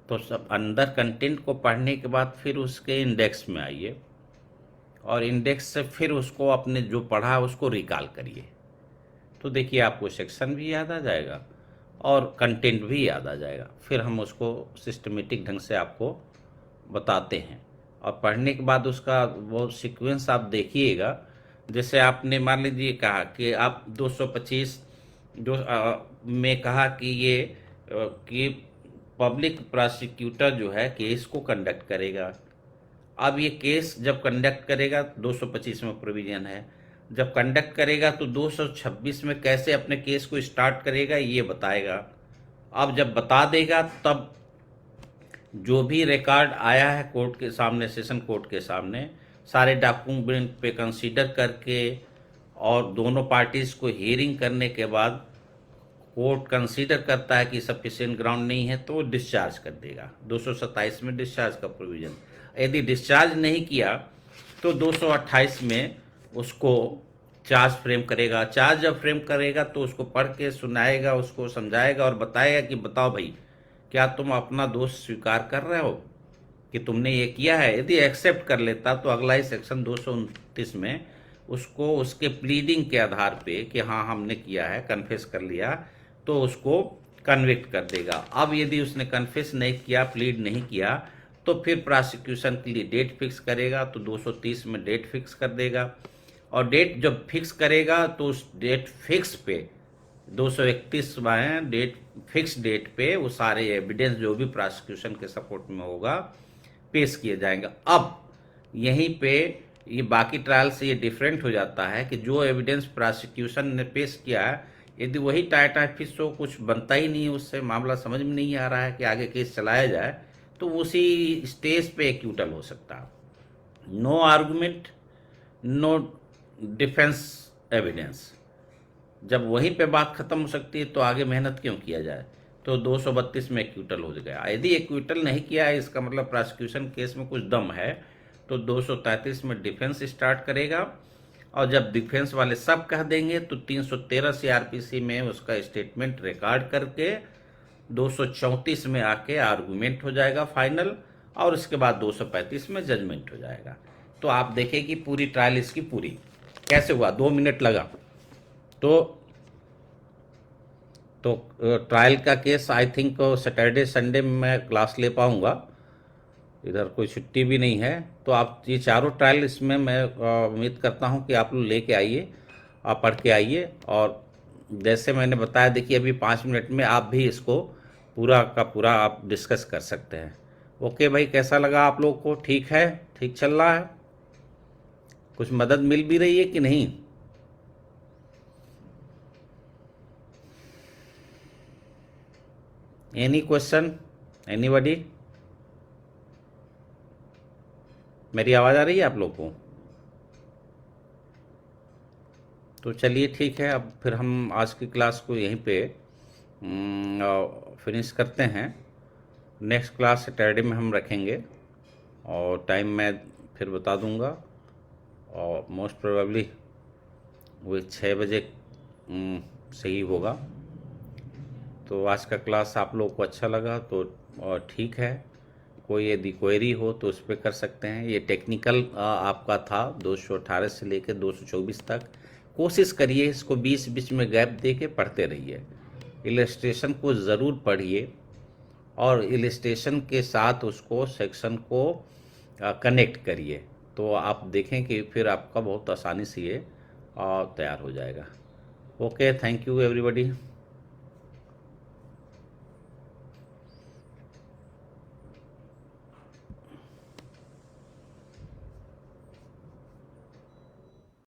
तो सब अंदर कंटेंट को पढ़ने के बाद फिर उसके इंडेक्स में आइए, और इंडेक्स से फिर उसको आपने जो पढ़ा उसको रिकॉल करिए। तो देखिए आपको सेक्शन भी याद आ जाएगा और कंटेंट भी याद आ जाएगा। फिर हम उसको सिस्टमेटिक ढंग से आपको बताते हैं, और पढ़ने के बाद उसका वो सीक्वेंस आप देखिएगा। जैसे आपने मान लीजिए कहा कि आप 225 में कहा कि ये कि पब्लिक प्रोसिक्यूटर जो है केस को कंडक्ट करेगा। अब ये केस जब कंडक्ट करेगा, 225 में प्रोविजन है, जब कंडक्ट करेगा तो 226 में कैसे अपने केस को स्टार्ट करेगा ये बताएगा। अब जब बता देगा तब जो भी रिकॉर्ड आया है कोर्ट के सामने, सेशन कोर्ट के सामने, सारे डॉक्यूमेंट पे कंसीडर करके और दोनों पार्टीज को हियरिंग करने के बाद कोर्ट कंसीडर करता है कि सफिशिएंट ग्राउंड नहीं है तो डिस्चार्ज कर देगा। 227 में डिस्चार्ज का प्रोविजन। यदि डिस्चार्ज नहीं किया तो 228 में उसको चार्ज फ्रेम करेगा। चार्ज जब फ्रेम करेगा तो उसको पढ़ के सुनाएगा, उसको समझाएगा और बताएगा कि बताओ भाई, क्या तुम अपना दोष स्वीकार कर रहे हो कि तुमने ये किया है। यदि एक्सेप्ट कर लेता तो अगला ही सेक्शन 229 में उसको उसके प्लीडिंग के आधार पे कि हाँ हमने किया है, कन्फेस कर लिया, तो उसको कन्विक्ट कर देगा। अब यदि उसने कन्फेस नहीं किया, प्लीड नहीं किया, तो फिर प्रोसिक्यूशन के लिए डेट फिक्स करेगा, तो 230 में डेट फिक्स कर देगा। और डेट जब फिक्स करेगा तो उस डेट फिक्स पे 231 में डेट फिक्स डेट पे वो सारे एविडेंस जो भी प्रोसिक्यूशन के सपोर्ट में होगा पेश किए जाएंगे। अब यहीं पे ये बाकी ट्रायल से ये डिफरेंट हो जाता है कि जो एविडेंस प्रोसिक्यूशन ने पेश किया है, यदि वही टाटा फिश हो, कुछ बनता ही नहीं, उससे मामला समझ में नहीं आ रहा है कि आगे केस चलाया जाए, तो उसी स्टेज पे एक्यूटल हो सकता है। No argument, no defence evidence, जब वहीं पे बात खत्म हो सकती है तो आगे मेहनत क्यों किया जाए। तो 232 में एक्यूटल हो गया। यदि एक्यूटल नहीं किया है, इसका मतलब प्रोसिक्यूशन केस में कुछ दम है, तो 233 में डिफेंस स्टार्ट करेगा। और जब डिफेंस वाले सब कह देंगे तो 313 सीआरपीसी में उसका स्टेटमेंट रिकॉर्ड करके 234 में आके आर्गूमेंट हो जाएगा फाइनल, और उसके बाद 235 में जजमेंट हो जाएगा। तो आप देखें कि पूरी ट्रायल इसकी पूरी कैसे हुआ, 2 मिनट लगा। तो ट्रायल का case I think Saturday Sunday में मैं क्लास ले पाऊंगा, इधर कोई छुट्टी भी नहीं है। तो आप ये चारों ट्रायल इसमें मैं उम्मीद करता हूं कि आप लोग लेके आइए, आप पढ़ के आइए। और जैसे मैंने बताया, देखिए अभी 5 मिनट में आप भी इसको पूरा का पूरा आप डिस्कस कर सकते हैं। ओके भाई, कैसा लगा आप लोग को? ठीक है, ठीक चल रहा है? कुछ मदद मिल भी रही है कि नहीं? Any question, anybody? मेरी आवाज़ आ रही है आप लोग को? तो चलिए ठीक है, अब फिर हम आज की क्लास को यहीं पे फिनिश करते हैं। नेक्स्ट क्लास सैटरडे में हम रखेंगे, और टाइम मैं फिर बता दूंगा, और मोस्ट प्रोबेबली वो 6 बजे सही होगा। तो आज का क्लास आप लोग को अच्छा लगा तो ठीक है, कोई यदि क्वेरी हो तो उस पर कर सकते हैं। ये टेक्निकल आपका था 218 से लेकर 224 तक। कोशिश करिए इसको बीच बीच में गैप दे के पढ़ते रहिए, इलस्ट्रेशन को ज़रूर पढ़िए, और इलस्ट्रेशन के साथ उसको सेक्शन को कनेक्ट करिए, तो आप देखें कि फिर आपका बहुत आसानी से ये तैयार हो जाएगा। Okay, thank you everybody.